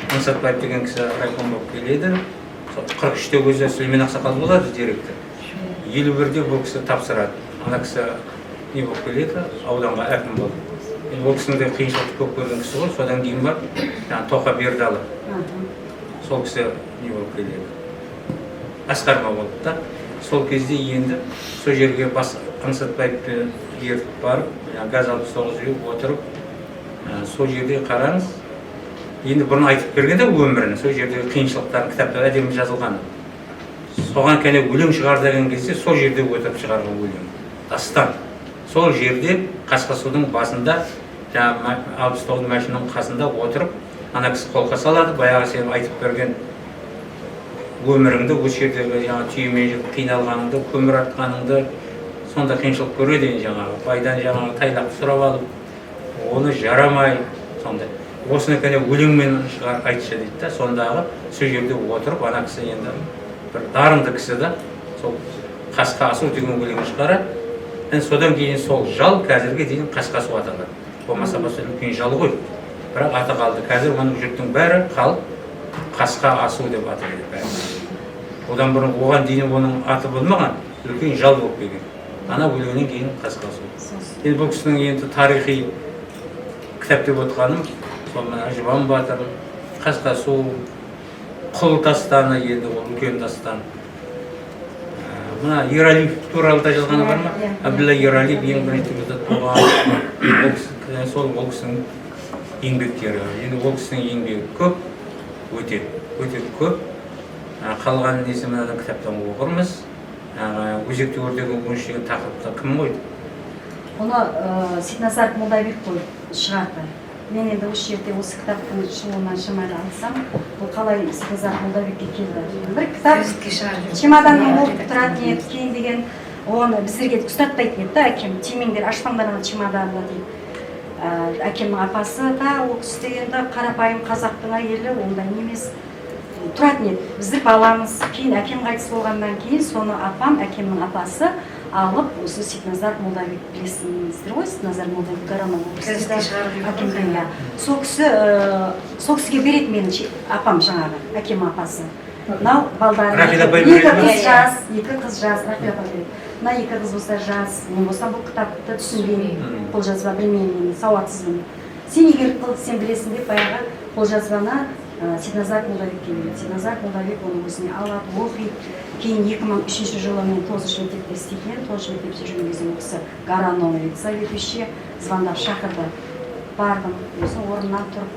C: Аңсатбаев деген кісі райком болып келеді. 43-те өзі Сүлеймен Ақсақал болады директор. 51-де бұл кісі тапсырады. Ана кісі не болып келеді, ауданға әкім болды. Ол кісінің де қиыншылықты көп көрген кісі ғой, содан кейін бар, Тоқа Бердалы. Сол кісі не болып келеді. Асқарма болды да. Сол кезде енді сол жерге Аңсатбаевпен ертіп барып, газ алып соғыз үйіп отырып, сол жерде қараңыз, енді бұрын айтып бергенде өмірін, сол жерде қиыншылықтарын кітапта әдемі жазылған. Соған кәне өлең шығар деген кезде сол жерде өтіп шығарған өлең. Дастан. Сол жерде Қасқасудың басында, 69 машинаның қасында отырып, ана кісі қолқа салады, баяғы сен айтып берген өміріңді, осы жердегі түйемен жүріп қиналғаныңды, көмір атқаныңды, сонда қиыншылық көреді жаңағы, байдан жаңағы тайлақты сұрап алып, оны жарамай, сонда. Осыны кәне өлеңмен шығар айтшы дейді да, сондағы сол жерде отырып, ана кісі енді бір дарынды кісі да, сол Қасқасу деген өлеңі шығарады. Содан кейін сол жал қазірге дейін Қасқасу аталады. Болмаса басы үлкен жал ғой, бірақ аты қалды. Қазір оның жұрттың бәрі қалып Қасқасу деп атайды бәрі. Одан бұрын оған дейін оның аты болмаған, үлкен жал болып келген. Ана өлеңнен кейін Қасқасу. Енді бұл кісінің енді тарихи кітап деп отқаным, сол мына Жұбан Батыр, Қасқасу, құл дастаны енді ол үлкен дастан. Мына Ералиев туралы да жазғаны бар ма? Абдулла Ералиев ең бірінші болған. Сол ол кісінің еңбектері. Енді ол кісінің еңбегі көп, өте көп. Қалған несі мынадан кітаптан оқырмыз. Өзекті өрдегі өңіш деген тақырыпта кім қойды?
A: Оны Сейтназаров Молдабек шығарды. Мен енді осы жерде осы кітаптың шығуынан шамайлы айтсам, бұл қалай Сейтназаров Молдабекке келді. Бір кітап чемоданмен оқып тұратын еді, кейін деген оны біздерге ұстатпайтын еді, әкем, тимеңдер, ашпаңдар ана чемоданды дейді. Әкемнің апасы да ол кісі енді қарапайым қазақтың әйелі, ондай емес тұратын еді. Біздер баламыз, кейін әкем қайтыс болғаннан кейін соны апам, әкемнің апасы алып, осы Сейтназаров Молдабек білесіңіздер ғой, Сейтназаров Молдабек Гаранов әкемден. Сол кісіге береді менің апам жаңағы, әкем апасы. Мынау балдары, екі қыз жас, мына екі қыз болса жас, мен болсам бұл кітапты түсінбеймін, қолжазба білмеймін, сауатсызбын. Сен егер сен білесің деп баяғы қолжазбаны Сейтназаров Молдабекке береді. Сейтназаров Молдабек оны өзіне алады, оқиды. Кейін 2003 жылы мен 9-шы мектепте істейтін, 9-шы мектепте жүрген кезде ол кісі Гарановец заведующий звондап шақырды. бардым, өзі орнынан тұрып,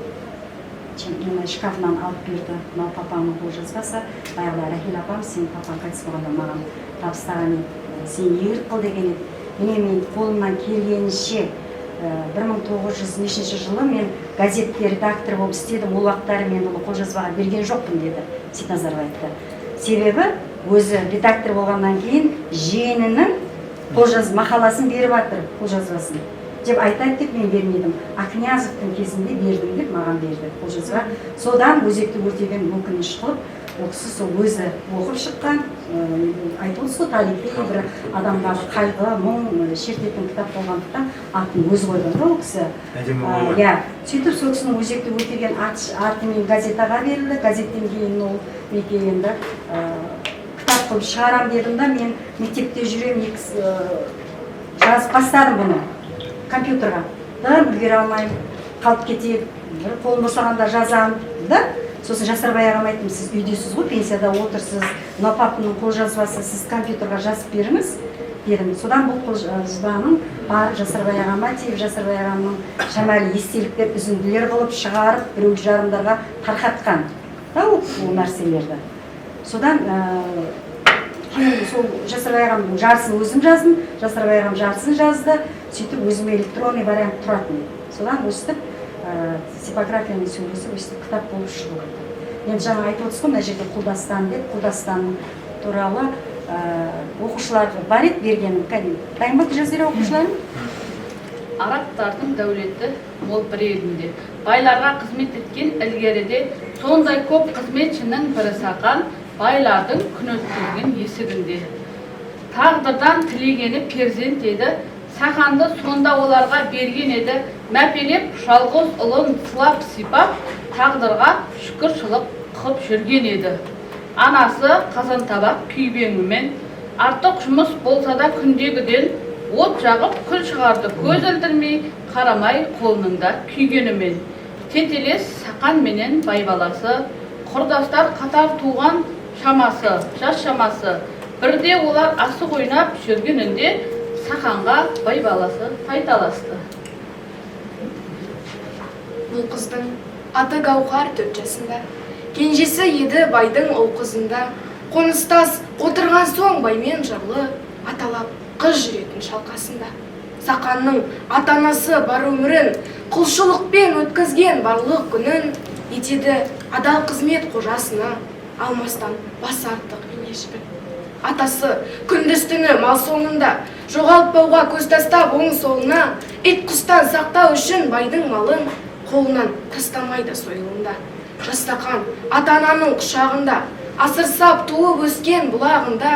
A: шкафынан алып берді. Мынау папамның қолжазбасы. Баяғыда Рахил апам, сен папаң қайтыс болғанда маған табыстаған еді. Сен ерлік қыл деген еді. Міне мен қолымнан келгенінше 1900 жылы мен газетте редактор болып істедім. Ол уақыттары мен оны қолжазбаға берген жоқпын деді Сейіт Назарбаевты. Себебі өзі редактор болғаннан кейін жиенінің мақаласын беріп жатыр, қолжазбасын деп айтады деп мен бермедім. Ақниязовтың кезінде бердім деп маған берді қолжазба. Содан өзекті өртеген өкініш қылып, ол кісі сол өзі оқып шыққан, айтылды сол тарихи бір адамдағы қайғы, мұң шертетін кітап болғандықтан атын өзі қойған ол кісі. Сөйтіп сол кісінің өзекті өртеген атымен газетаға берілді. Газеттен кейін ол енді кітап қылып шығарам дедім да, мен мектепте жүрем, жазып бастадым бұны компьютерға. Үлгере алмайым, қалып кетейін, бір қолым босағанда жазам да. Сосын Жасарбай ағам айттым, сіз үйдесіз ғой, пенсияда отырсыз, мына папаның қолжазбасы, сіз компьютерға жазып беріңіз дедім. Содан бұл қолжазбаның бар Жасарбай ағама тиіп, Жасарбай ағамның шамалы естеліктер, үзінділер қылып шығарып, біреу жарымдарға тарқатқан ол нәрселерді. Содан сол Жасарбай ағамның жарысын өзім жаздым, Жасарбай ағам жарысын жазды, сөйтіп өзіме электронный вариант тұратын. Содан өстіп типографияның сөйлесі өстіп кітап болып шығу. Енді жаңа айтып отырсыз ғой, мына жерде Құлдастан деп, Құлдастан туралы оқушылар бар еді бергенім. Дайын ба Жазира оқушыларым?
F: Арабтардың дәулеті мол бір елінде. Байларға қызмет еткен ілгеріде, сондай көп қызметшінің бірі Сақан, байлардың күн өткізген есігінде. Тағдырдан тілегені перзент еді, Сақанды сонда оларға берген еді, мәпелеп жалғыз ұлын сылап сипап, тағдырға шүкіршілік қып жүрген еді. Анасы қазан табақ күйбеңімен, артық жұмыс болса да күндегіден, от жағып күл шығарды көз ілдірмей, қарамай қолыныңда күйгенімен. Тетелес Сақан менен бай баласы, құрдастар қатар туған шамасы, жас шамасы, бірде олар асық ойнап жүргенінде, Сақанға бай баласы тайталасты.
G: Бұл қыздың аты Гауһар 4 жасында, кенжесі еді байдың ұл қызында. Қоныстас отырған соң баймен жарлы, аталап қыз жүретін шалқасында. Сақанның атанасы бар өмірін, құлшылықпен өткізген барлық күнін, етеді адал қызмет қожасына, алмастан бас артық ешбір. Атасы күндіз-түні мал соңында, жоғалтпауға көз тастап оң солына, ит құстан сақтау үшін байдың малын қолынан тастамайды сойылында. Жастақан ата-ананың құшағында, асырсап туып өскен бұлағында,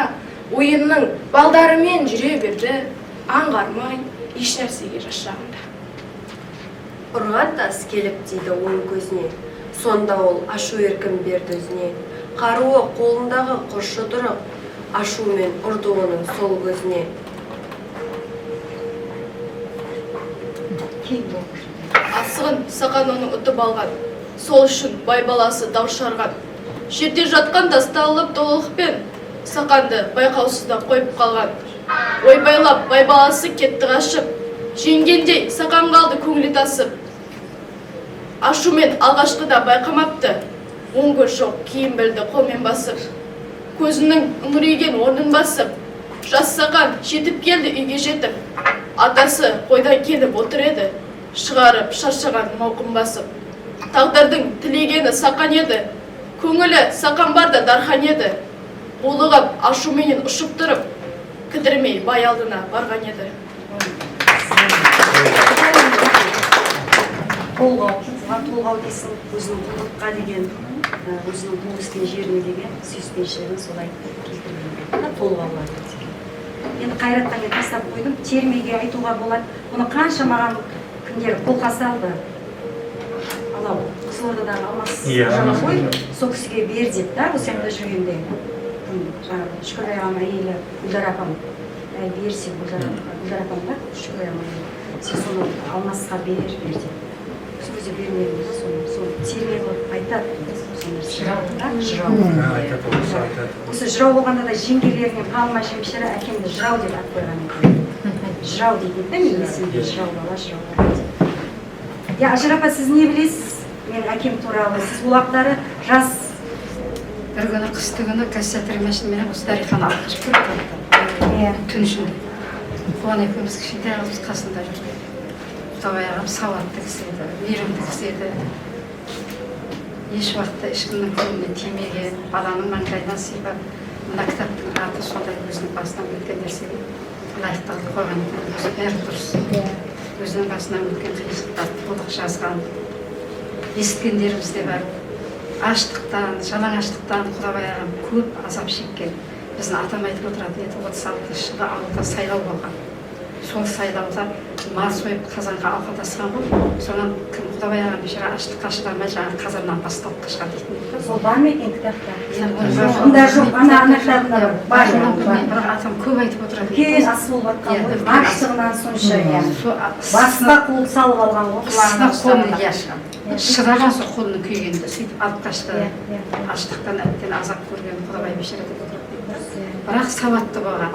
G: ойынның балдарымен жүре берді, аңғармай еш нәрсеге жас шағында.
H: Ұрған тас келіп дейді оның көзіне, сонда ол ашу еркін берді өзіне. Қаруы қолындағы құршы тұрып, ашумен ұрды оның сол көзіне.
G: Асығын Сақан оның ұтып алған, сол үшін бай баласы дау шығарған. Жерде жатқан тасты алып толықпен, Сақанды байқаусызда қойып қалған. Ойбайлап бай баласы кетті қашып, жеңгендей Сақан қалды көңілі тасып. Ашумен алғашқыда байқамапты, оң көз жоқ кейін білді қолмен басып. Көзінің үңірейген орнын басып, жас Сақан жетіп келді үйге жетіп. Атасы қойдан келіп отыр еді, шығарып шаршаған мауқын басып. Тағдырдың тілегені Сақан еді, көңілі Сақан барда дархан еді. Болығып ашуменен ұшып тұрып, кідірмей бай алдына барған еді.
A: Толғау дейсің, өзінің құлдыққа деген, өзінің туыстың жеріне деген сүйіспеншілігін солай келтірген. Толғаулар деген. Енді қайраттан мен тастап қойдым, термеге айтуға болады. Бұны қанша маған кімдер қолқа салды. Анау Қызылордадағы Алмас жаңа қой, сол кісіге бер деп, осы жақта жүргенде. Шүкірбай ағам әйелі Гүлдар апам. Берсе Гүлдар апам да, Шүкірбай ағам әйелі. Сен соны Алмасқа бер деп. Сөзі бермедім, соны терме қылып айтады. Жырау. Осы жырау болғанда да жеңгелерінен Палма Жемшірі әкемді жырау деп ат қойған екен. Жырау дейді, мен есімде жырау бала, жырау бала. Ажар апа, сіз не білесіз? Мен әкем туралы. Сіз бұл уақыттары жас.
I: Бір күні қысты күні кассетер машинамен осы тариханы алып шығып кетті. Түн ішінде. Қуан екеуміз кішкентай қыз қасында жүрді. Құдай ағам сауатты кісі еді, мейірімді кісі еді. Еш уақытта ешкімнің көңіліне тимеген, баланың маңдайынан сипап, мына кітаптың аты сондай өзінің басынан өткен нәрсеге лайықталып қойған екен. Өзі бәрі дұрыс. Өзінің басынан өткен қиындықтарды толық жазған. Естігендеріміз де бар. Аштықтан, жалаңаштықтан Құдабай ағам көп азап шеккен. Біздің атам айтып отыратын еді, 36 жылы ауылда сайлау болған. Сол сайлауда мал сойып қазанға алқадасқан ғой. Содан кім Құдабай ағам бейшара аштыққа шыдамай жаңағы қазаннан бастап қашқан дейтін.
A: Сол бар ма екен кітапта? Онда жоқ, ана кітабында бар.
I: Бірақ атам көп айтып отырады.
A: Кейін ас болып жатқан ғой. Аштығынан сонша. Басына қол салып алған ғой.
I: Басына қолын шыдаған сол қолының күйгенді сөйтіп алып қашты. Аштықтан әбден азап көрген Құдабай бейшара деп отырады. Бірақ сауатты болған.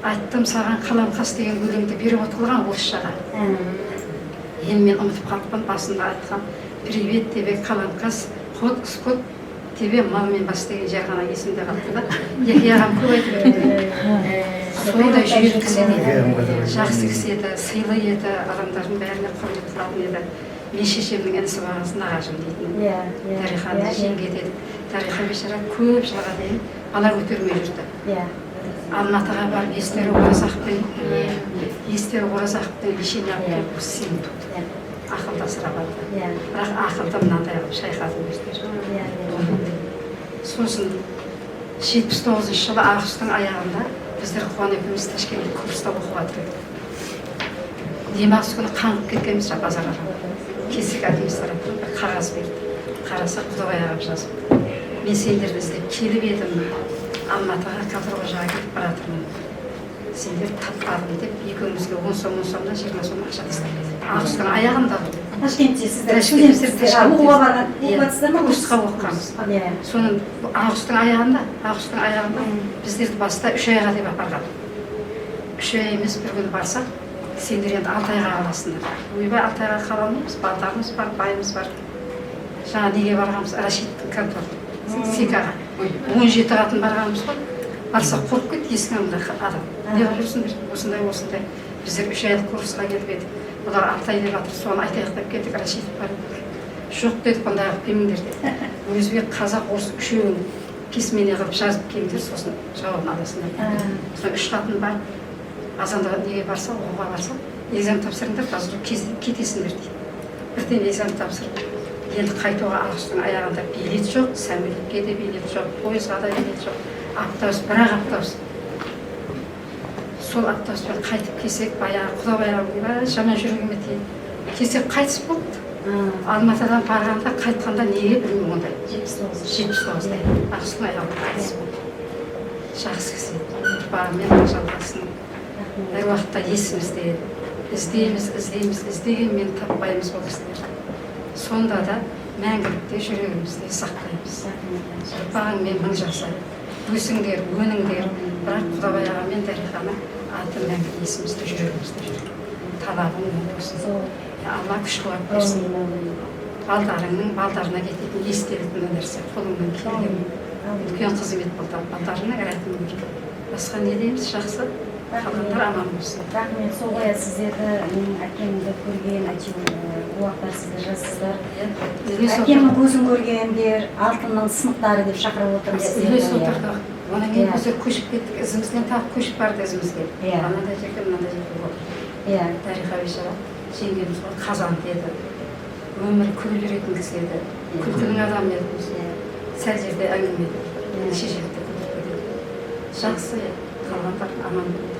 I: Айттым саған қаламқас деген өлеңді беріп отырған орысшаға. Енді мен ұмытып қалыппын, басында айтқан привет тебе қаламқас, ход скот тебе малмен бас деген жер ғана есімде қалды да. Екі ағам көп айтып еді. Сондай жүйрік кісі еді, жақсы кісі еді, сыйлы еді, адамдардың бәріне құрмет қылатын еді. Мен шешемнің інісі бағасын нағашым дейтін. Тариханы жеңге деді. Тариха бейшара көп жылға дейін бала көтермей жүрді. Алматыға барып естері оразақпен лишение алып келіп осы сені туды. Ақылды асыра барды. Бірақ ақылды мынандай қылып шайқатып өздері. Сосын 79 жылы августтың аяғында біздер Қуан екеуміз Ташкентте курста оқып жатыр. Демалыс күні қаңғып кеткенбіз базарға. Кесек администратор бір қағаз берді. Қараса Құдабай ағам жазып. Мен сендерді іздеп келіп едім. Алматыға Катырғожаға кетіп баратырмын. Сендер таппадым деп екеумізге 10 сомнан 20 сом ақша тастап кетті. Августтың аяғында болды.
A: Ташкентте сіздер студентсіздер оқуға баратсыздар ма?
I: Курсқа оқығанбыз. Соның августтың аяғында біздерді баста 3 айға деп апарған. 3 ай емес бір күні барсақ, сендер енді 6 айға қаласыңдар. Ойбай 6 айға қала алмаймыз, балдарымыз бар, байымыз бар. Жаңа неге барғанбыз? Рашидтің конторы. Секаға. 17 қатын барғанбыз ғой. Барсақ қорып кетті, есіктен адам. Не қылып жүрсіңдер? Осындай. Біздер 3 айлық курсқа келіп едік. Бұлар 6 ай деп жатыр, соны айтайық деп кеттік, Рашидов бар. Жоқ дедік, ондай қылып келмеңдер деді. Өзбек, қазақ, орыс үшеуін письмене қылып жазып келіңдер, сосын жауабын аласыңдар. Сосын 3 қатын бар. Азанда неге барса, оқуға барса, экзамен тапсырыңдар, қазір кетесіңдер дейді. Бірден экзамен тапсырып, енді қайтуға августтың аяғында билет жоқ, самолетке де билет жоқ, пойызға да билет жоқ. Автобус, бірақ автобус. Сол автобуспен қайтып келсек, баяғы Құдабай ағам жаман жүргеме тиді. Келсек қайтыс болды. Алматыдан барғанда, қайтқанда неге білмеймін ондай. 79-да августтың аяғында қайтыс болды. Жақсы кісі еді. Ұрпағымен жалғасын. Әр уақытта есімізде еді. Іздеген мен таппаймыз ол кісілерді. Сонда да мәңгілікте жүрегімізде сақтаймыз. Ұрпағыңмен мың жаса. Өсіңдер, өніңдер, бірақ Құдабай ағам мен Тариханы аты мәңгілік есімізде жүрегімізде жүр. Талабың оң болсын. Алла күш қуат берсін. Балдарыңның балдарына кететін естелетін нәрсе қолыңнан келген. Үлкен қызмет болды. Балдарыңның рәтін көрді. Басқа не дейміз? Жақсы. Қалғандар аман болсын.
A: Рахмет, сол қоя сіздерді, менің әкемді көрген, уақыттар сіздер жазсыздар. Әкемнің көзін көргендер, алтынның сынықтары деп шақырып отырмыз.
I: Үлес отырдық. Онан кейін біздер көшіп кеттік, ізімізден тағы көшіп барды ізімізге. Анада жерге, мынада жерге болды. Тариха бейшара жеңгеміз болды, қазан деді. Өмірі күліп жүретін кісі еді. Күлкінің адамы еді. Сәл жерде әңгіме еді. Неше жерде күліп кетеді. Жақсы еді. Қалғандар аман болды.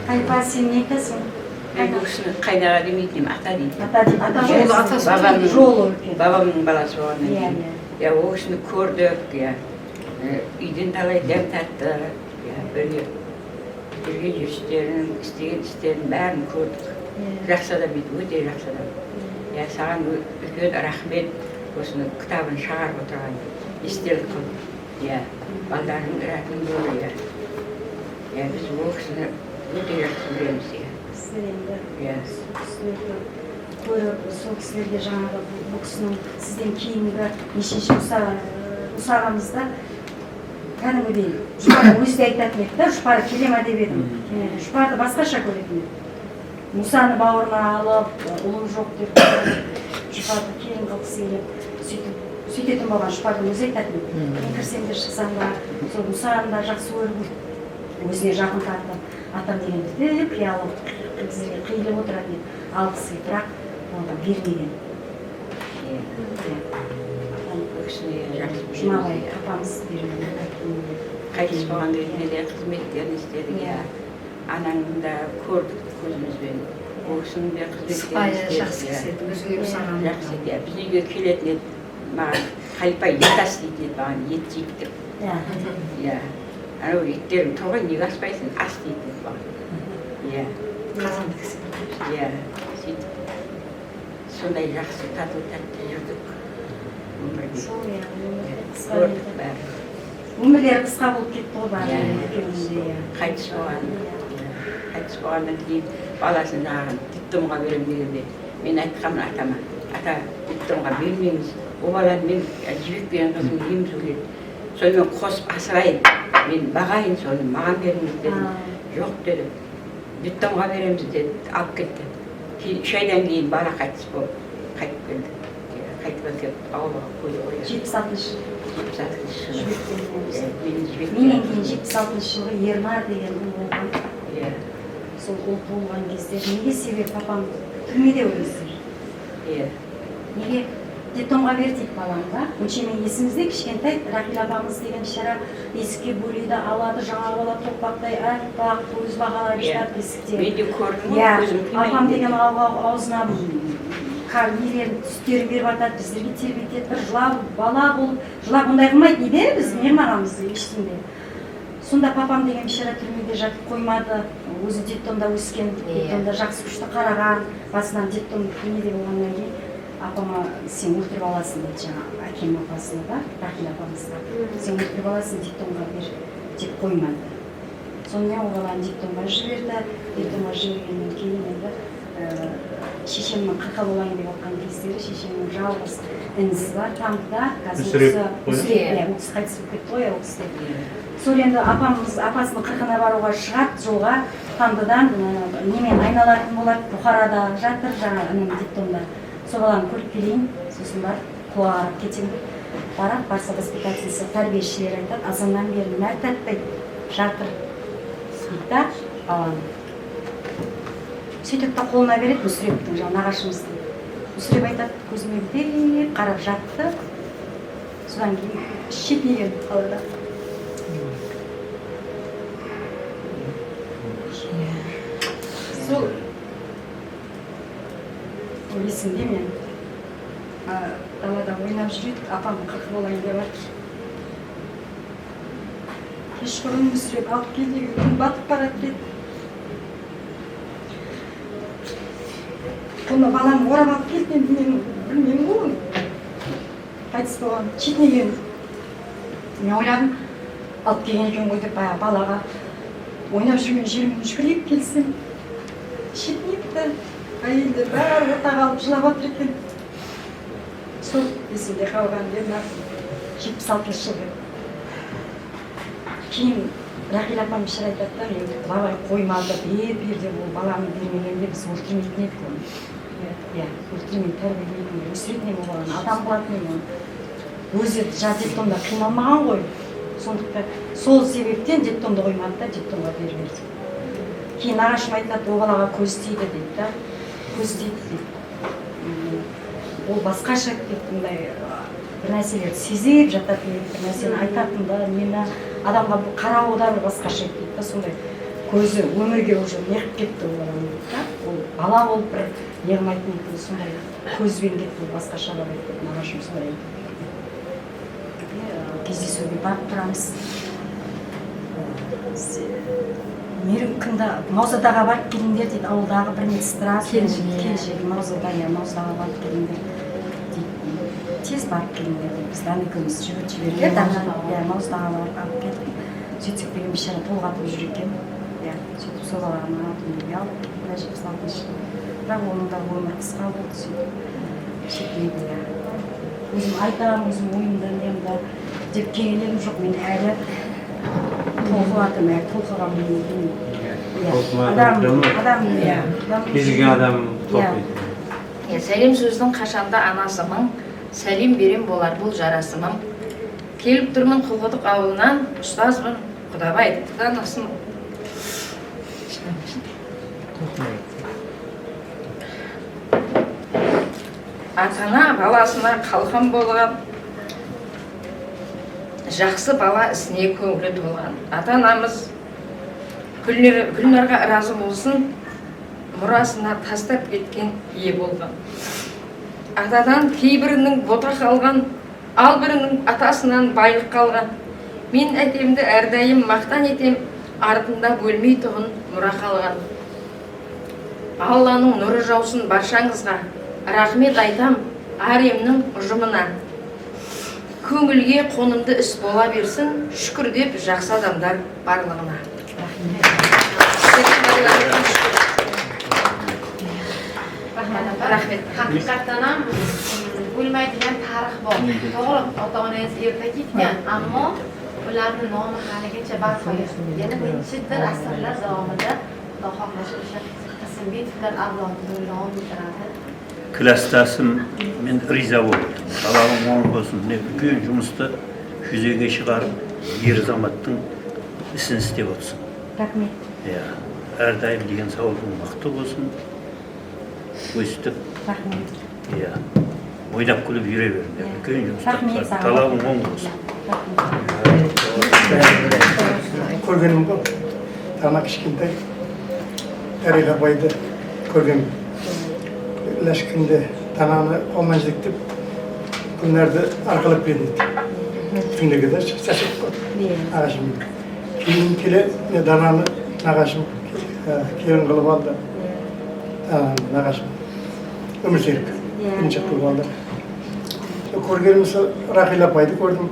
A: Қайпа, сен не айтасың?
J: Мен бұл кісіні қайдаға демейтінім, ата дейді.
A: Ата ғой?
J: Бабамның баласы болғаннан кейін. Ол кісіні көрдік, үйден талай дәм татты, бірге жүрістерін, істеген істерін бәрін көрдік. Жақсы адам еді, өте жақсы адам. Саған үлкен рахмет, осыны кітабын шығарып отырған, естелік қылып. Балдарының рәтін көрді. Біз ол кісіні өте жақсы көреміз.
A: кісілер енді
J: Иә.
A: кісілерді көріп сол кісілерге жаңағы бұл кісінің сізден кейінгі нешінші ұсағанымызда кәдімгідей жұпар өзі де айтатын еді да, жұпар келе ма деп едім. Жұпарды басқаша көретін еді. Мұсаны бауырына алып, ұлым жоқ деп жұпарды келін қылғысы келіп сөйтетін болған. Жұпардың өзі айтатын еді. Мен кірсем де шықсам да, сол Мұсаны да жақсы көріп, өзіне жақын тартып, атам дегенді қиялы кісіге қиылып отыратын еді. Алғысы, бірақ оны бермеген. Жұмабай апамыз бермеген.
J: Қайтыс болған кезінде де қызметтерін істедік, иә. Анаңды да көрдік көзімізбен. Ол кісінің де қызметтерін істедік.
I: Жақсы кісі, өзіне ұсаған.
J: Жақсы еді. Біз үйге келетін еді, маған Қалипай ет ас дейтін еді, маған ет жейік деп. Иә. Анау еттерің тұр ғой, неге аспайсың, ас дейтін еді маған. Иә.
I: Қазанды кісі.
J: Иә. Сөйтіп, сондай жақсы тату тәтті жүрдік.
A: Сол қысқа
J: Көрдік бәрі.
A: өмірлері қысқа болып кетті ғой бәрі.
J: Қайтыс болғаннан кейін баласын жаңағы детдомға беремін дегенде мен айтқанмын атама, ата детдомға бермеңіз, ол баланы мен жібекпен қызым емізу керек, сонымен қосып асырайын, мен бағайын соны, маған беріңіз дедім. Жоқ деді, детдомға береміз деді, алып кетті. 3 айдан кейін бала қайтыс болып қайтып келді. Қайтып әкеліп ауылға қойды.
A: 76
J: жылы.
A: Менен кейін 76 жылғы Ернар деген ұл болған. Сол ұл болған кезде неге себеп папам түрмеде өлесіздер? Неге детдомға бер дейді баламға. Өңше мен есімізде кішкентай Рахил апамыз деген шара есікке бөлейді, алады, жаңағы бала тоқпақтай аппақ, көз бағалар жинап есікте.
J: Мен де көрдім ғой, көзім қимайды.
A: Апам деген аузына нелерін түстерін беріп атады, біздерге тербетеді, бір жылап, бала болып, жылап мұндай қылмайды дейді, біз мағамыз ештеңде. Сонда папам деген бейшара түрмеде жатып қоймады, өзі детдомда өскен, детдомда жақсы күшті қараған, басынан детдом түрмеде болғаннан кейін апама сен өлтіріп аласың дейді, жаңа әкем апасына да, Рахил апамызға. Сен өлтіріп аласың, детдомға бер деп қоймады. Сонымен ол баланы детдомға жіберді, детдомға жібергеннен кейін енді шешемнің қырқа болайын деп отқан кездері шешемнің жалғыз інісі бар, Тамда, қазір осы қайтыс болып кетті ғой, ол кісі. Сол енді апасының қырқына баруға шығады жолға, Тамдыдан немен айналатын болады, Бұхарада жатыр, жаңа інім детдомда. Сол баланы көріп келейін, сосын бар, қуарып кетем. Барып, барса воспитательница, тәрбиешілер айтады, азаннан бері нәр татпайды, жатыр. Сөйтті баланы. Сөйтіп та қолына береді Мүсірептің жаңа нағашымыздың. Мүсіреп айтады, көзіме бітелеп қарап жатты. Содан кейін шетінеген қалада. Сол есімде мен далада ойнап жүреді, апамның қырқы болайын деп жатыр. Кешқұрым Мүсіреп алып келді, күн батып барады деді. Оны баланы орап алып келді, мен білмеймін ғой оны. Қайтыс болған, шетінеген. Мен ойладым, алып келген екен ғой деп балаға ойнап жүрген жерімнен жүгіріп келсем, шетінепті. Әйелдер бәрі ортаға алып жылап отыр екен. Сол есімде қалған деді, 76 жылғы. Кейін Рахил апам шыр айтады да, баланы қоймады, бер деп ол баланы бермегенде біз өлтірмейтін едік оны. Иә, өлтірмей тәрбиелейтін, өсіретін ем ол баланы, адам қылатын ем оны. Өзі детдомда қиналмаған ғой. Сондықтан сол себептен детдомда қоймады да, детдомға бермеді. Кейін нағашым айтады, ол балаға көз тиді дейді да, көз тиді дейді. Ол басқаша дейді, бір нәрселерді сезіп жататын, бір нәрсені айтатын да, мені адамға қарауы да басқаша дейді да, сондай көзі өмірге уже неғып кетті ол баланың дейді да. Ол бала болып бір неғылмайтын еді, сондай көзбен кетті, басқаша бар еді, нағашым солай еді. Кездесуге барып тұрамыз. Күнді Маузадаға барып келіңдер дейді, ауылдағы бір медсестра келіншегі Мауzaдаға барып келіңдер дейді. Тез барып келіңдер дейді, біз дән екеуміз жіберді. Мауzaдаға барып алып келдік. Сөйтсек деген бейшара толғатып жүр екен. иә сөйтіп сол баланы дүниеге алып 76 жылы бірақ оның да өмірі қысқа болды сөйтіп шетінеді иә өзім айтамын өзім ойымда немді деп келгенім жоқ мен әлі толқыватырмын әлі толқыған білмеймін адам иә
C: Кезген адам толқиды.
K: Сәлем сөздің қашанда анасымын, сәлем берем болар бұл жарасымым. Келіп тұрмын Құлқұдық ауылынан, ұстазбын, Құдабай данасым. Атана баласына қалқан болған, жақсы бала ісіне көңілі толған. Ата-анамыз Гүлнарға разы болсын, мұрасына тастап кеткен ие болған. Атадан кейбірінің бота қалған, ал бірінің атасынан байлық қалған. Мен әкемді әрдайым мақтан етем, артында бөлмей тұғын мұра қалған. Алланың нұры жаусын баршаңызға, рахмет айтам аремнің ұжымына. Көңілге қонымды іс бола берсін, шүкір деп жақсы адамдар барлығына.
B: Rahmet. Haqiqatdan ham bo'lmaydigan tarix bor. To'g'ri, ota-onangiz erta ketgan, ammo ularning nomi haligacha barhayot. Yana nechidir asrlar davomida Xudo xohlashi o'sha Qosimbekov avlodining davom ettiradi.
L: Klassdasim men riza bo'ldim. Allohim o'ng bo'lsin. Bugun жұмысты жүзеге шығарып, ер азаматтың ісін істеп отырсын.
A: Рахмет.
L: Иә, әрдайым деген сауалдың мықты болсын. Өстіп, иә, ойнап күліп жүре беріңдер. Үлкен жұмыста талабың оң болсын.
M: Көргенім ғой, тана кішкентай Дариға апайды көргенмін. Ләшкінде тананы қолынан жетектеп, күнлерді арқалап берді. Түндегі де шашып қой, ағашым. Кейін келе, дананы нағашым келін қылып алды. Нағашым. Өмір серік, бірінші қылып алды. Көргеніміз Рахила апайды көрдім.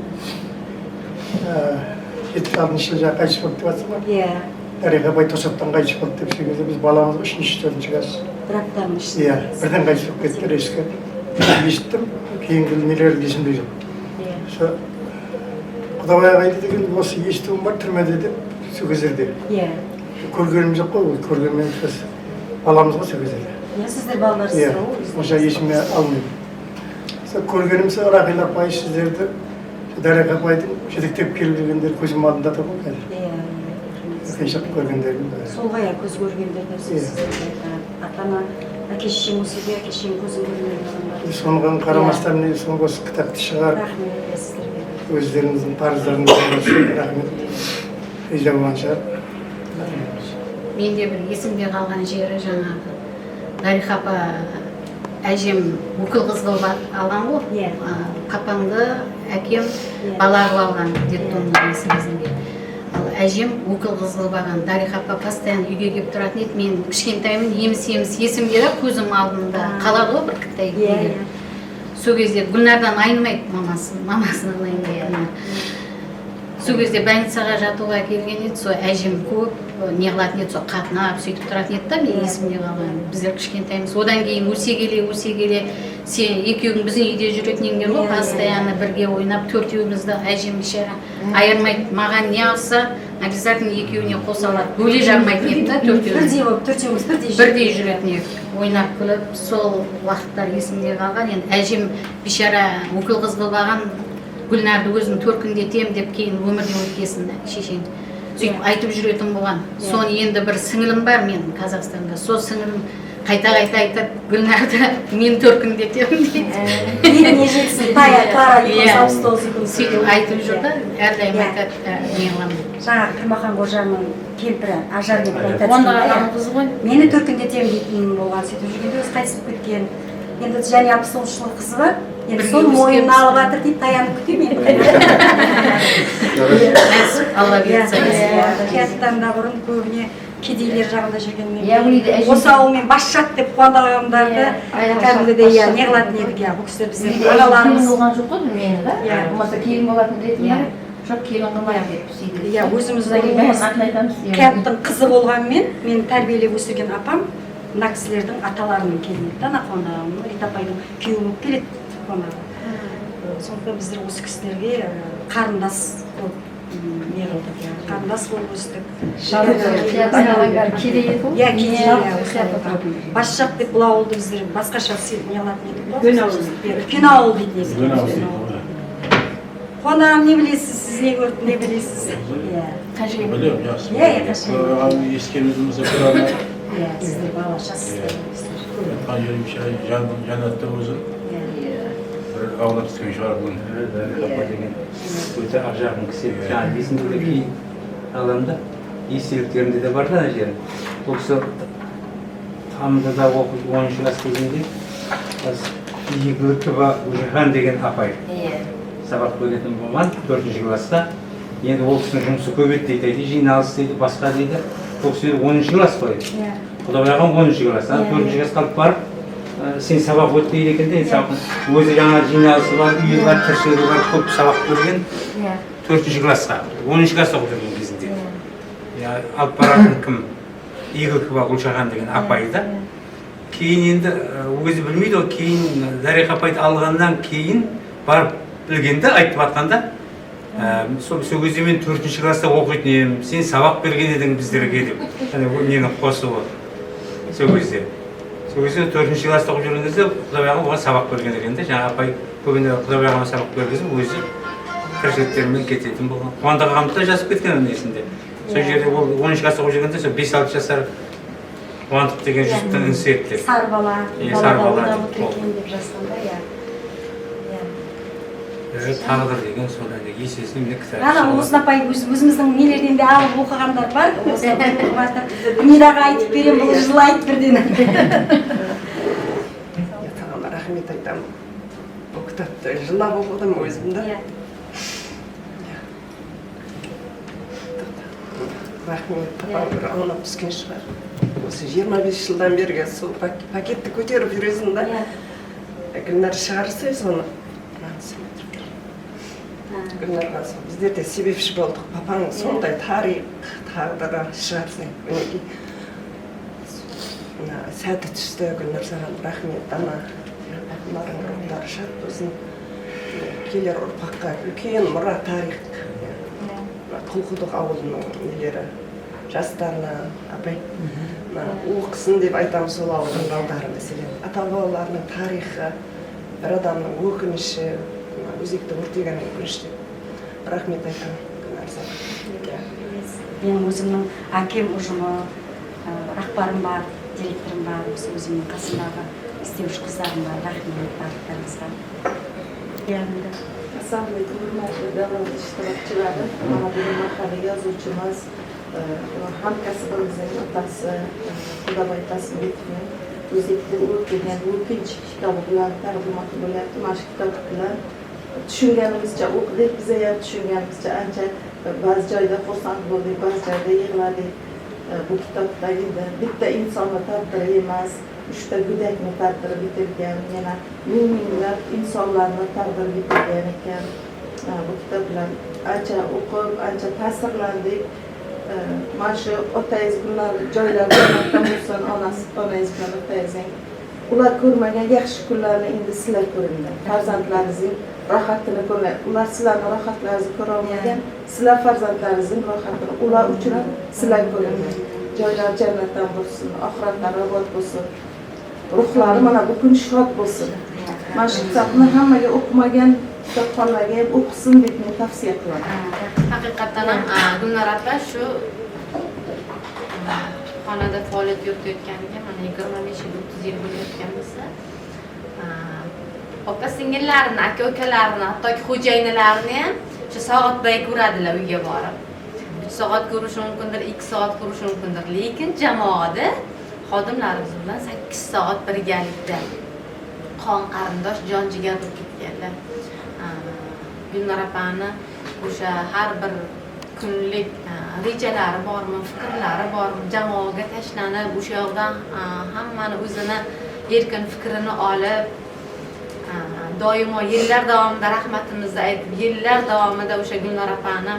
M: 76 жылы қайтыс болды деп жатсың ба? Дариға апай тосаттан қайтыс болды деп сөйледі. Біз баламыз 3-4 класс. Иә, бірден қайтыс болып кетті рескі. Естім, кейінгі нелерді есімде жоқ. Құдабай ағайды деген осы естуім бар түрмеде деп сол кездерде. Көргенім жоқ қой, көргенмен біз баламыз ғой сол кездерде.
A: Сіздер балаларсыз ғой?
M: Оша есіме алмаймын. Көргеніміз Рахила апай сіздерді, Дариға апайдың жетектеп келіп жүргендер көзім алдында тұр ғой қазір. Қиыншақ көргендердің.
A: Сол ғой көз көргендерді сіздерді атама, әке-шешем осы де, әке-шешем көзін көргендерді.
M: Соныған қарамастан соңғы осы кітапты шығарып, өздеріңіздің парыздарыңызға рахмет. Риза болған шығар.
E: Менде бір есімде қалған жері жаңағы Дариға апа әжем өкіл қыз қылып алған ғой. Папамды әкем бала қылып алған детдомның есімізінде. Ал әжем өкіл қыз қылып алған. Дариға апа постоянно үйге келіп тұратын еді. Мен кішкентаймын, еміс-еміс есімде де көзім алдымда қалады ғой бір кіттай. Сол кезде Гүлнардан айнымайды мамасынан айнымайды. Сол кезде больницаға жатуға келген еді, сол әжем көп не қылатын еді, сол қатынап сөйтіп тұратын еді да, мен есімде қалған. Біздер кішкентаймыз. Одан кейін өсе келе, сен екеуің біздің үйде жүретін еңдер ғой, постоянно бірге ойнап, төртеуімізді әжем бейшара айырмайды. Маған не алса, обязательно екеуіне қоса алады. Бөле жармайтын еді да, төртеуіміз бірдей жүретін еді. Ойнап күліп, сол уақыттар есімде қалған. Енді әжем бейшара өкіл қыз қылып алған, Гүлнарды өзін төркіндетем деп кейін өмірден өткесін шешең. Сөйтіп айтып жүретін болған. Соны енді бір сіңілім бар мен Қазақстанда. Сол сіңілім қайта-қайта айтады, Гүлнарды мен төркіндетем дейді.
A: Не жетсін, Клара
E: сөйтіп айтып жүрді, әрдайым айтады, не қыламын.
A: Жаңағы Тұрмахан қожаның кемпірі Ажар деп айтады.
E: ғой.
A: Мені төркіндетем дейтін болған, сөйтіп жүргенде өзі қайтыс болып кеткен. Енді және 60 жылғы қызы бар. Енді сол мойнын алып жатыр дейді, таянып күтемін.
E: Алла берсін.
A: Қияттан да бұрын көбіне кедейлер жағында жүрген мен. Осы ауылмен бас жат деп қуанағандарды кәдімгідей не қылатын едік. Бұл кісілер біздің аналарымыз.
K: Болған жоқ қой білмеймін да. Болмаса кейін болатын дейтін бар.
E: Жоқ келін қылмай деп сөйтіп.
A: Иә, өзіміздің кәптің қызы болғанмен, мен тәрбиелеп өсірген апам мына кісілердің аталарының келінеді да, қонағым, Рита апайдың күйеуі болып келеді қонағы. Сондықтан біздер осы кісілерге қарындас болып не қылдық, қарындас болып өстік. Иә, бас жақ деп бұл ауылды біздер басқаша не алатын едік. Үлкен ауыл дейтін едік. Қонағым, не білесіз, сіз не көрді, не білесіз?
N: Білем, жақсы. Ескенімізді көріп.
A: Иә, сіздер балашасыздар.
N: Айтқан жерім жанатта өзі. Бір аулап түскен шығар бүгін.
C: Апа деген өте ақ жағын кісі. Жаңағы есімде кей аламда, естеліктерімде де бар да ана жері. Бұл кісі тамда да оқып 10-шы класс кезінде Игілікова Гүлжихан деген апай сабақ беретін болған 4-ші класста. Енді ол кісінің жұмысы көп еді дейді, жиналыс дейді, басқа дейді. Ол кісі 10-ші класс қой. Құдабайған 10-ші класс, 4-ші класс қалып барып, сен сабақ өт дейді екен де, өзі жаңа жиналысы бар, үйі бар, тіршілігі бар, көп сабақ берген 4-ші классқа, 10-ші класста оқып жүрген кезінде. Алып баратын кім? Игілікова Гүлжихан деген апайды. Кейін енді ол кезде білмейді ғой, кейін Дариға апайды алғаннан кейін барып білгенде, айтып атқанда, сол кезде мен 4-ші класста оқитын едім, сен сабақ берген едің біздерге деп, нені қосуы. Сол кезде 4-ші класста оқып жүрген кезде Құдабайға оған сабақ берген екен де, жаңа апай көбіне Құдабайға сабақ бергізіп, өзі тіршіліктерімен кететін болған. Қуандық ағамыз да жазып кеткен оның есінде. Сол жерде ол 10-ші класста оқып жүргенде 5-6 жасар Қуандық деген жүзіктің інісі еді.
A: Сарбала, балада екен деп жазғанда, иә.
C: Тағдыр деген содан есесіне міне кітап.
A: Ана Осын апай өзіміздің нелерден де алып оқығандар бар. Мираға айтып берем, бұл жылайды бірден.
O: Саған рахмет айтамын. Бұл кітапты жылап оқыдым өзімді. Рахмет, папам бір аунап түскен шығар. Осы 25 жылдан берге сол пакетті көтеріп жүресің да. Гүлнар шығарса соны. Гүлнарға біздер де себепші болдық. Папаң сондай тарих, тағдыры шығарсың. Өнеки сәті түсті. Гүлнар саған рахмет, ана. Апаларың рухтары шат болсын. Келер ұрпаққа үлкен мұра тарих. Құлқұдық ауылының нелері, жастарына, апай, оқысын деп айтамын сол ауылдың балдары мәселен. Ата-бабаларының тарихы, бір адамның өкініші, өзекті өртеген өкінішті. Рахмет айтамын.
A: Менің өзімнің әкем ұжымы, рахбарым бар, директорым бар, өзімнің қасымдағы істеуші қыздарым бар, рахмет барлықтарыңызға.
P: Assalamualaikum hurmatli davlat ishtirokchilari, mana bu mahalla yozuvchimiz, hamkasbimizning otasi Xudoboy Tasirbekovning o'zlikda o'qigan o'kinchi kitobi bilan taqdimoti bo'lyapti. Mana shu kitob bilan tushunganimizcha o'qidik, biz ham tushunganimizcha ancha ba'zi joyda xursand bo'ldik, ba'zi joyda yig'ladik. Bu kitobda endi bitta insonni taqdiri emas, 3 ta go'dakni taqdiri bitilgan, yana minglab insonlarni taqdiri bitilgan ekan. Bu kitob bilan ancha o'qib, ancha ta'sirlandik. Mana shu otangiz bilan joylarda bo'lsin, onangiz bilan otangizning ular ko'rmagan yaxshi kunlarni endi sizlar ko'ringlar. Farzandlaringizning rohatini ko'ringlar. Ular sizlarning rohatlaringizni ko'ra olmagan, sizlar farzandlaringizning rohatini ular uchun sizlar ko'ringlar. Joylar jannatdan bo'lsin, oxiratlar obod bo'lsin. Ruhlari mana bu kun shod bo'lsin. Mana shu kitobni hammaga o'qimagan kitobxonlarga ham o'qisin deb men tavsiya qilaman.
B: Haqiqatan ham Gulnar opa shu xonada faoliyat yuritayotganiga mana 25 yil 30 yil bo'layotgan bo'lsa, opa singillarini, aka ukalarini, hattoki xo'jayinlarini ham shu soatbay ko'radilar uyga borib. 3 soat ko'rishi mumkindir, 2 soat ko'rishi mumkindir, lekin jamoada xodimlarimiz bilan 8 soat birgalikda qon qarindosh, jon jigar bo'lib ketganlar. Gulnar opani o'sha har bir kunlik rejalari bormi, fikrlari bormi, jamoaga tashlanib, o'sha yoqdan hammani o'zini erkin fikrini olib doimo yillar davomida rahmatimizni aytib, yillar davomida o'sha Gulnor opani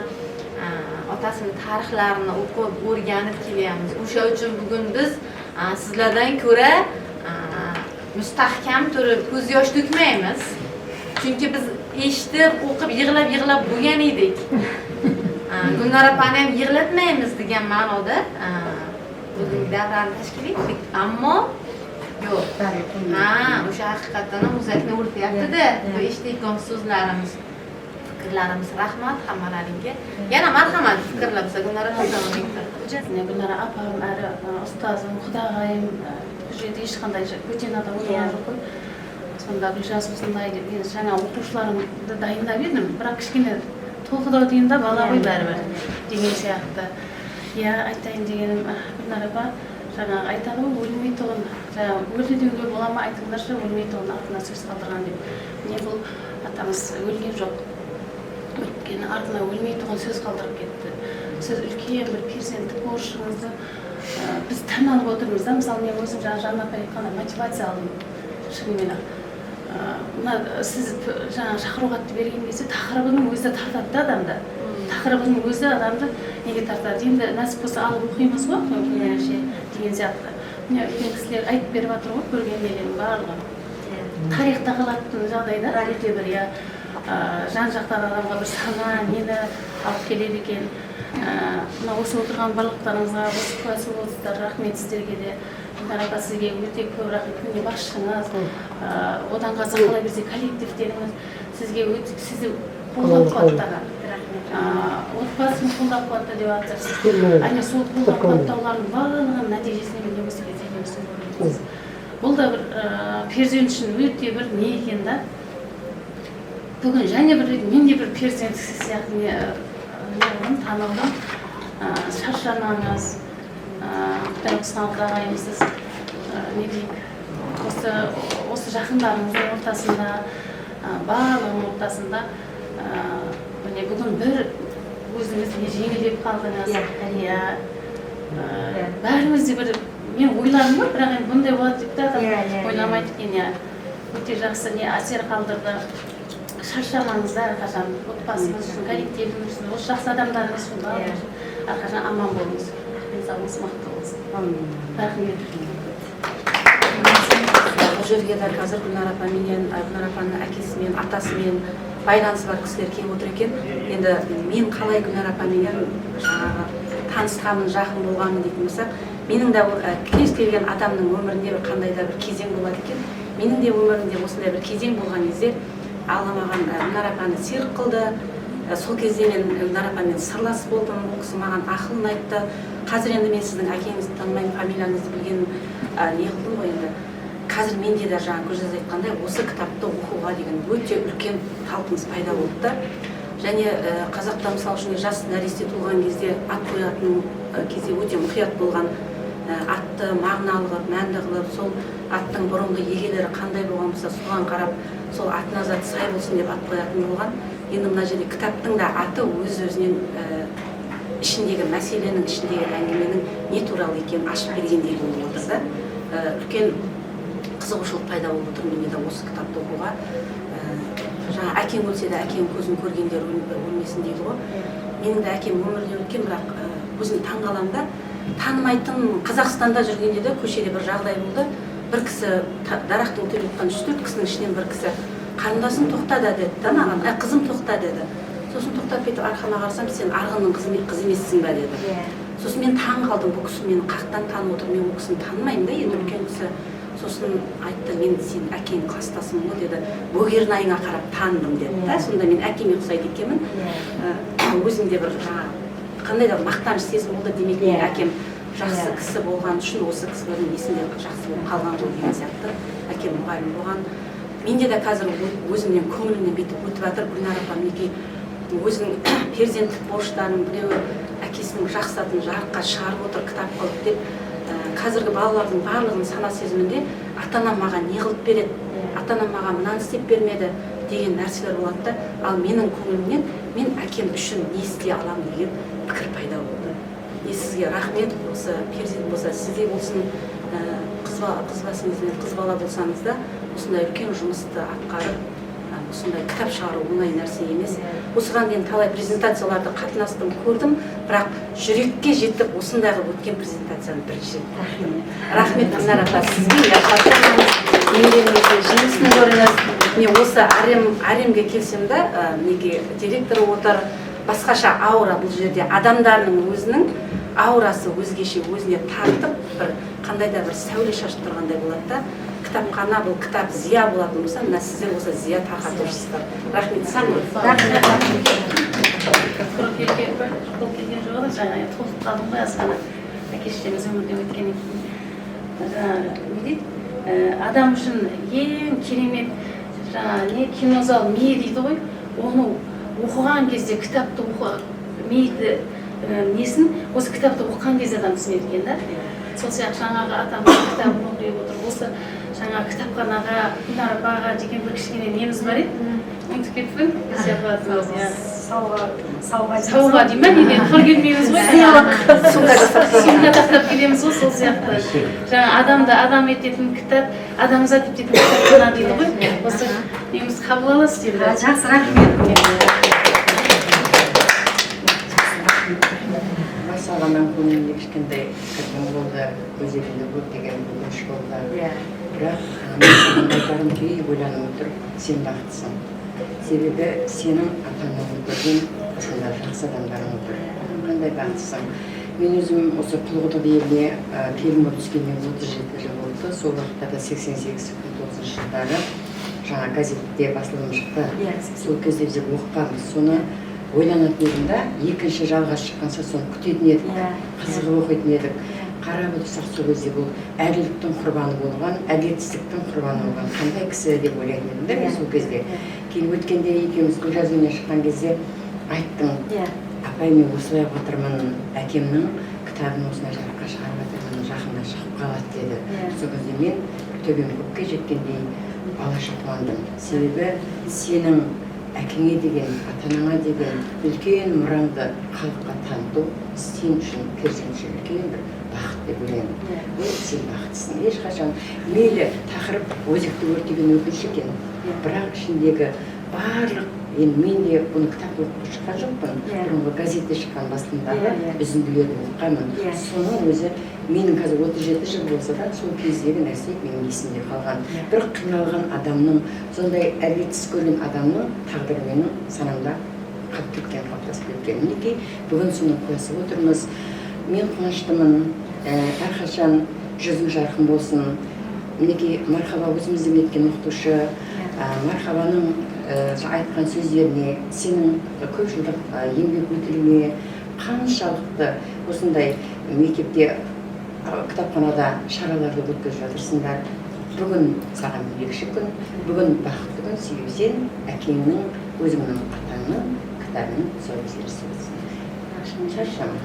B: otasini tarixlarini o'qib, o'rganib kelyapmiz. O'sha uchun bugun biz sizlardan ko'ra mustahkam turib ko'z yosh to'kmaymiz. Chunki biz eshitib, o'qib, yig'lab bo'lgan edik. Gulnor opani ham yig'latmaymiz degan ma'noda bugungi davrani tashkil etdik. Ammo yo'q. O'sha haqiqatan ham o'zakni o'rtyapti-da. Bu eshitgan so'zlarimiz, fikrlarimiz rahmat hammalaringga. Yana marhamat fikrlar bo'lsa Gulnor opam.
F: Gulnor opam, ustozim, xudog'ayim bu yerda hech qanday ko'chenada o'tirgan yo'q. Sonda Gulshas o'shanday жаңа o'quvchilarimni dayinlab edim, biroq kichkina to'lqida o'tganda bola qo'y baribir degan siyoqda. Ya aytayin deganim, Gulnor opa жаңа айтады ғой, өлмейтұғын, өлді деуге бола ма, айтыңдаршы, өлмейтұғын артына сөз қалдырған деп. Не бұл атамыз өлген жоқ. Өйткені артына өлмейтұғын сөз қалдырып кетті. Сіз үлкен бір перзенттік борышыңызды біз тән алып отырмыз да. Мысалы, мен өзім жаңа апай айтқанда мотивация алдым. Шынымен сіз жаңа шақыру хатты берген кезде тақырыбының өзі тартады да адамды. Тақырыбының өзі адамды неге тартады? Енді нәсіп болса алып оқимыз ғой, деген сияқты. Үлкен кісілер айтып беріп жатыр ғой, көргендердің барлығы. Тарихта қалатын жағдайда өте бір жан жақтан адамға бір сана, нені алып келеді екен. Осы отырған барлықтарыңызға, осы куәсі болсыздар, рахмет сіздерге де. Гүлнар апа, сізге өте көп рахмет, күнде басшыңыз, одан қазір қала берсе коллективтеріңіз сізге өте қолдап қуаттаған. Отбасын қолдап қуатты деп жатырсыз. Әне сол қолдап қуаттаулардың барлығының нәтижесіне мен осы кезде көрдіңіз. Бұл да бір перзент үшін өте бір не екен да. Бүгін және бір мен де бір перзент сияқты танылдым. Шаршамаңыз, Құдай құсыналық ағайымсыз, не дейік, осы жақындарыңыздың ортасында, барлығының ортасында бүгін бір өзіңізге жеңілдеп қалдыңыз. Бәріміз де бір, мен ойладым ғой, бірақ енді бұндай болады деп те ойламайды екен. Өте жақсы әсер қалдырды. Шаршамаңыздар, әрқашан отбасыңыз үшін, коллективіңіз үшін, осы жақсы адамдарыңыз үшін, әрқашан аман болыңыз. Денсаулығыңыз мықты болсын. Рахмет.
Q: Бұл жерге де қазір Гүлнар апаменен, Гүлнар апаның әкесімен, атасымен байланысы бар кісілер келіп отыр екен. Енді мен қалай Гүлнар апаменен танысқанмын, жақын болғанмын дейтін болсақ, менің де кез келген адамның өмірінде бір қандай да бір кезең болады екен. Менің де өмірімде осындай бір кезең болған кезде Алла маған Гүлнар апаны сыйлық қылды. Сол кезде мен Гүлнар апамен сырлас болдым. Ол кісі маған ақылын айтты. Қазір енді мен сіздің әкеңізді танымаймын, фамилияңызды білгенім не қылдым ғой енді. Қазір менде де жаңа Гүлжаз айтқандай осы кітапты оқуға деген өте үлкен талпыныс пайда болды да. Және қазақта мысалы үшін жас нәресте туылған кезде ат қоятын кезде өте мұқият болған, атты мағыналы, мәнді қылып, сол аттың бұрынғы егелері қандай болған болса соған қарап, сол атын зат сай болсын деп ат қоятын болған. Енді мына жерде кітаптың да аты өз-өзінен ішіндегі мәселенің, ішіндегі әңгіменің не туралы екенін ашып бергендей болып отыр да. Үлкен қызығушылық пайда болып отыр менде де осы кітапты оқуға. Жаңа әкең өлсе де әкең көзін көргендер өлмесін дейді ғой. Менің де әкем өмірден өткен, бірақ өзім таңғаламын да. Танымайтын Қазақстанда жүргенде де көшеде бір жағдай болды. Бір кісі дарақтың өтіп жатқан 3-4 кісінің ішінен бір кісі қарындасым тоқтады деді да маған, қызым тоқта деді. Сосын тоқтап кетіп арқама қарасам, сен арғынның қызы емессің бе деді. Сосын мен таң қалдым, бұл кісі мені қақтан танып отыр, мен ол кісіні танымаймын да, енді үлкен кісі. Сосын айтты, мен сен әкең кластасың ғой деді, бөгернайыңа қарап таныдым деді. Сонда мен әкеме ұқсайды екенмін. Өзімде бір қандай да мақтаныш сезім болды, демек мен әкем жақсы кісі болған үшін осы кісілердің есінде жақсы болып қалған ғой деген сияқты. Әкем мұғалім болған. Менде де қазір өзімнен көңілімнен бүйтіп өтіп жатыр. Гүлнар апа мінекей өзінің перзенттік борыштарын біреуі әкесінің жақсы атын жарыққа шығарып отыр, кітап қылып деп. Қазіргі балалардың барлығының сана сезімінде ата-анам маған не қылып береді, ата-анам маған мынаны істеп бермеді деген нәрселер болады да. Ал менің көңілімнен мен әкем үшін не істей аламын деген пікір пайда болды. Сізге рахмет, осы перзент болса сізде болсын, қыз басыңызбен қыз бала болсаңыз да осындай үлкен жұмысты атқарып осындай кітап шығару оңай нәрсе емес. Осыған дейін талай презентацияларды қатынастым, көрдім, бірақ жүрекке жетіп осындай қылып өткен презентацияны бірінші рахмет Гүлнар апа сізге. Еңбегіңіздің жемісін көріңіз. Міне осы Аремге келсем де, неге директоры отыр, басқаша аура бұл жерде адамдарының өзінің аурасы өзгеше өзіне тартып, бір қандай да бір сәуле шашып тұрғандай болады да. Кітапхана бұл кітап зия болатын болса, мына сіздер осы зия тарқатушысыздар. Рахмет сізге.
F: Бұл келген жоқ еді, жаңа толқып қалдым ғой азғана. Әке-шешеміз өмірден өткеннен кейін. Не дейді? Адам үшін ең керемет жаңа кинозал миы дейді ғой. Оны оқыған кезде кітапты миды несін осы кітапты оқыған кезде адам түсінеді екен да. Сол сияқты жаңағы атамыз кітабын оқып отыр. Осы жаңа кітапханаға, Гүлнар апаға деген бір кішкене неміз бар еді. Ұмытып кеттім. Сауға дей ма? Неден құр келмейміз ғой. Сумка тастап келеміз ғой, сол сияқты. Жаңа адамды адам ететін кітап, адамзат ететін кітапхана дейді ғой. Осы неміз қабыл аласыз дейді.
A: Жақсы, рахмет.
R: Сағаннан көңілінде кішкентай кірген болды, өзегінде көптеген өкініш болды. Бірақ айтарым кей ойланып отыр, сен бақыттысың. Себебі сенің ата-анаң көрген осындай жақсы адамдарың отыр. Қандай бақыттысың. Мен өзім осы Құлғұдық еліне келін болып түскеннен 37 жыл болды. Сол уақыттарда 88-89 жылдары жаңа газетте басылым шықты. Сол кезде біз оқығанбыз. Соны ойланатын едім да, екінші жалға шыққанша соны күтетін едік, қызығып оқитын едік. Қарап отырсақ сол кезде бұл әділдіктің құрбаны болған, әділетсіздіктің құрбаны болған қандай кісі деп ойлайтын едім да мен сол кезде. Кейін өткенде екеуміз Гүлжаз үйіне шыққан кезде айттым, апай мен осылай отырмын, әкемнің кітабын осылай жарыққа шығарып жатырмын, жақында шығып қалады деді. Сол кезде мен төбем көкке жеткендей балаша қуандым. Себебі сенің әкеңе деген, ата-анаңа деген үлкен мұраңды халыққа таныту сен үшін керісінше үлкен бір бақыт деп ойлаймын. Сен бақыттысың. Ешқашан мейлі тақырып өзекті өртеген өкініш екен. Бірақ ішіндегі барлық, енді мен де бұны кітап оқып шыққан жоқпын. Бұрынғы газетте шыққан басындағы үзінділерді оқығанмын. Соның өзі менің қазір 37 жыл болса да, сол кездегі нәрсе менің есімде қалған. Бір қиналған адамның, сондай әділетсіз көрген адамның тағдыры менің санамда қалып кеткен, қалыптасып кеткен. Мінекей бүгін соны қуасып отырмыз. Мен қуаныштымын, әрқашан жүзің жарқын болсын. Мінекей Мархаба өзіміздің еткен оқытушы, Мархабаның айтқан сөздеріне, сенің көп жылдық еңбек өтіліңе қаншалықты осындай мектепте, кітапханада шараларды өткізіп жатырсыңдар. Бүгін саған ерекше күн, бүгін бақытты күн, себебі сен әкеңнің, өзіңнің атаңның кітабының тұсаукесері өтсін. Шаршама.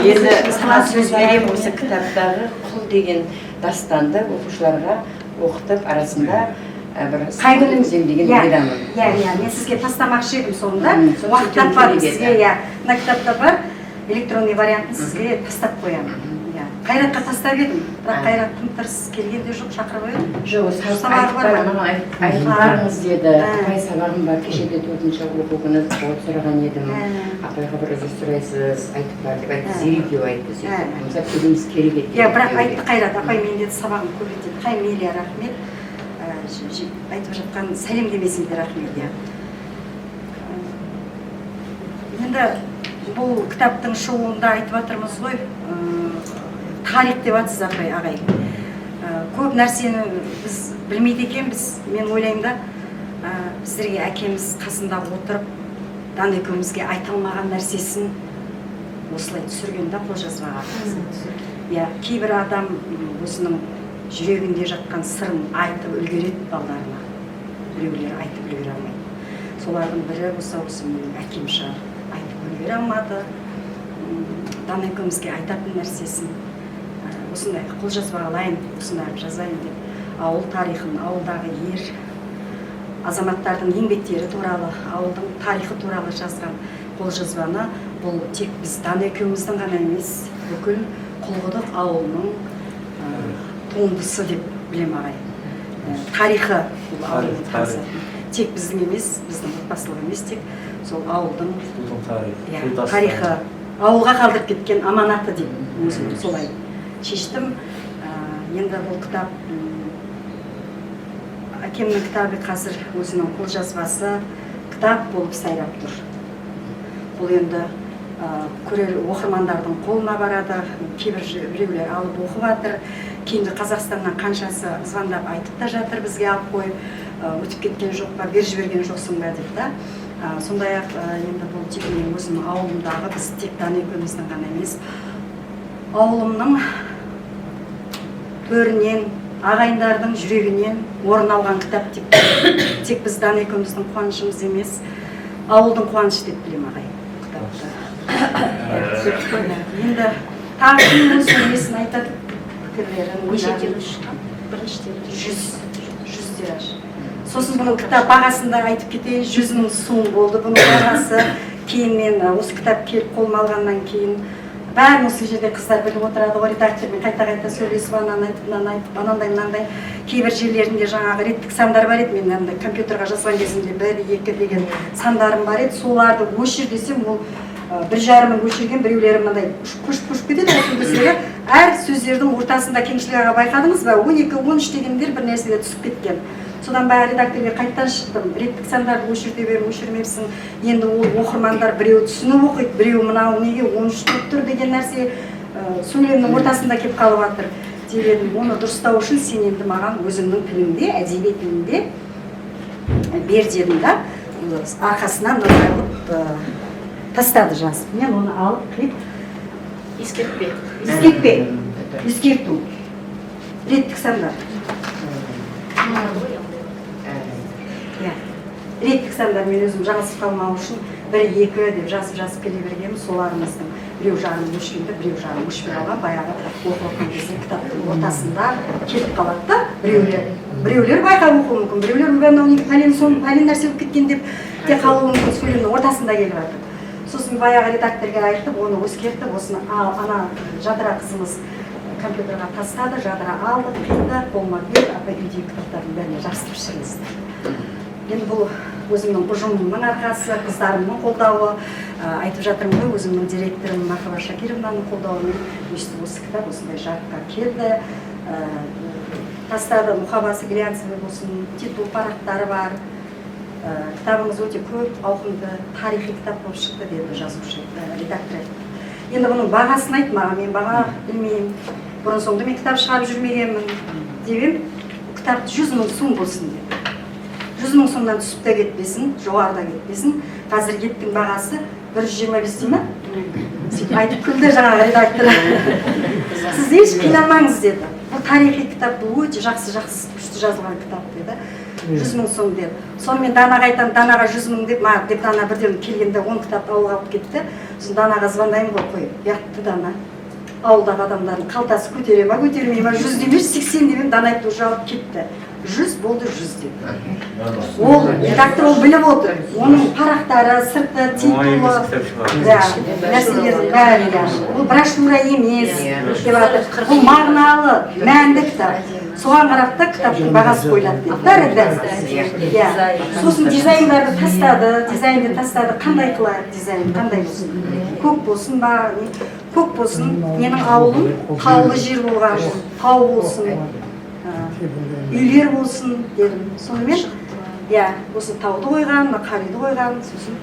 R: Енді саған сөз берем, осы кітаптағы Құл деген дастанды оқушыларға оқытып арасында бір сағынымызем деген ойдамын.
A: Мен сізге тастамақшы едім соңында. Уақыт таппадым сізге, мына кітапта бар, электронный вариантын сізге тастап қоямын. Қайратқа тастап едім, бірақ Қайрат тым тырыс келгенде жоқ, шақырып едім.
R: Жоқ, айтпарыңыз деді, апай сабағым бар, кешеде 4-ші оқу күні сұраған едім. Апайға бір өзі сұрайсыз, айтып бар деп айтты, зерекеу айтты сөйтіп. Мысап келеміз керек еді.
A: Бірақ айтты Қайрат, апай мен деді сабағым көп еді. Қай мейлі рахмет, айтып жатқан сәлемдемесін де рахмет. Енді бұл кітаптың шоуында айтып жатырмыз ғой, тарих деп атсыз ағай. Көп нәрсені біз білмейді екенбіз. Мен ойлаймын да, біздерге әкеміз қасында отырып, дан екеумізге айта алмаған нәрсесін осылай түсірген да қолжазбаға. Кейбір адам өзінің жүрегінде жатқан сырын айтып үлгереді балаларына. Біреулер айтып үлгере алмайды. Солардың бірі осы менің әкем шығар. Айтып үлгере алмады. Дан екеумізге айтатын нәрсесін осындай қолжазба алайын, осындай жазайын деп, ауыл тарихын, ауылдағы ер азаматтардың еңбектері туралы, ауылдың тарихы туралы жазған қолжазбаны бұл тек біз Дана екеуміздің ғана емес, бүкіл Құлғұдық ауылының туындысы деп білем ағай. Тарихы бұл ауылдың танысатын. Тек біздің емес, біздің отбасылық емес, тек сол ауылдың тарихы, ауылға қалдырып кеткен аманаты деп өзім солай шештім. Енді бұл кітап әкемнің кітабы қазір өзінің қолжазбасы кітап болып сайрап тұр. Бұл енді көрер оқырмандардың қолына барады, біреулер алып оқып жатыр. Кейінгі Қазақстаннан қаншасы звондап айтып та жатыр, бізге алып қойып, өтіп кеткен жоқ па, бер жіберген жоқсың ба деп та. Сондай-ақ енді бұл тек мен өзімнің ауылымдағы, біз тек Дана екеуміздің ғана емес, ауылымның төрінен, ағайындардың жүрегінен орын алған кітап деп, тек біз Дана екеуміздің қуанышымыз емес, ауылдың қуанышы деп білем ағай кітапты. Енді тағы өзінің несін айтады, пікірлерін, бірінші тираж, 100 тираж. Сосын бұның кітап бағасында айтып кетейін, 100 мың сом болды бұның бағасы. Кейін мен осы кітап келіп қолыма алғаннан кейін бәрін осы жерде қыздар біліп отырады ғой, редактормен қайта-қайта сөйлесіп, анандай кейбір жерлерінде жаңағы реттік сандар бар еді, мен компьютерға жазған кезімде 1-2 деген сандарым бар еді, соларды өшір десем, ол 1,5-ін өшірген, біреулері мынандай көшіп кетеді, осы біздегі әр сөздердің ортасында кеңшілік аға байқадыңыз ба, 12-13 дегендер бір нәрседе түсіп кеткен. Содан бағы редакторге қайттан шықтым, реттік сандарды өшірте беріп, өшірмепсің, енді ол оқырмандар біреу түсініп оқиды, біреу мынау неге 13 деп тұр деген нәрсе сөйлемнің ортасында келіп қалып жатыр деп едім. Оны дұрыстау үшін сен енді маған өзіңнің тіліңде, әдеби тілінде бер дедім да, арқасынан назарлып тастады жазып. Мен оны алып қиып ескерту. Реттік сандар. Реттік сандар мен өзім жаңылысып қалмау үшін 1-2 деп жазып келе бергенім, соларымыздың біреу жағын өшкенді, біреу жағын өшпей алған, баяғы оқып оқыған кезде кітаптың ортасында кетіп қалады да, біреулер байқап оқуы мүмкін, біреулер пәлен нәрсе болып кеткен деп те қалуы мүмкін, сөйлемнің ортасында келіп жатыр. Сосын баяғы редакторға айттым, оны өзгертіп, осыны ана жадыра қызымыз компьютерға тастады, жадыра алды, қиды, қолыма берді, апай үйдегі кітаптардың бәріне жабыстырып шығыңызды. Енді бұл өзімнің ұжымымның арқасы, қыздарымның қолдауы, айтып жатырмын ғой, өзімнің директорым Махаба Шакировнаның қолдауымен осы кітап осындай жарыққа келді. Тастады, мұқабасы глянцевый болсын, титул парақтары бар. Кітабымыз өте көп, ауқымды, тарихи кітап болып шықты деді жазушы, редактор айтты. Енді бұның бағасын айт маған, мен баға білмеймін. Бұрын соңды мен кітап шығарып жүрмегенмін деп, кітап 100 мың сом болсын деді. 100 мың сомнан түсіп те кетпесін, жоғарыда кетпесін. Қазір еттің бағасы 125 дей ма? Айтып күлді жаңағы редактор. Сіз еш қинамаңыз деді. Бұл тарихи кітап, бұл өте жақсы күшті жазылған кітап деді. 100 мың сом деді. Сонымен Данаға айтам, Данаға 100 мың деп, Дана бірден келгенде 10 кітап ауылға алып кетті. Сосын Данаға звондаймын ғой, қойып, яқты Дана. Ауылдағы адамдардың қалтасы көтере ма, көтермей ма, 100 демеш, 80 демем, Дана айтты, уже алып кетті. 100 болды 100 деп. Ол редактор ол біліп отыр. Оның парақтары, сырты, титулы, нәрселердің бәрі. Бұл брошюра емес деп жатыр. Бұл мағыналы, мәнді кітап. Соған қарап та кітаптың бағасы қойылады деп. Сосын дизайндарды тастады. Қандай қылайық дизайн, қандай болсын? Көк болсын ба? Көк болсын. Менің ауылым таулы жер болған, тау болсын. Үйлер болсын дедім. Сонымен, осы тауды қойған, қариды қойған, сосын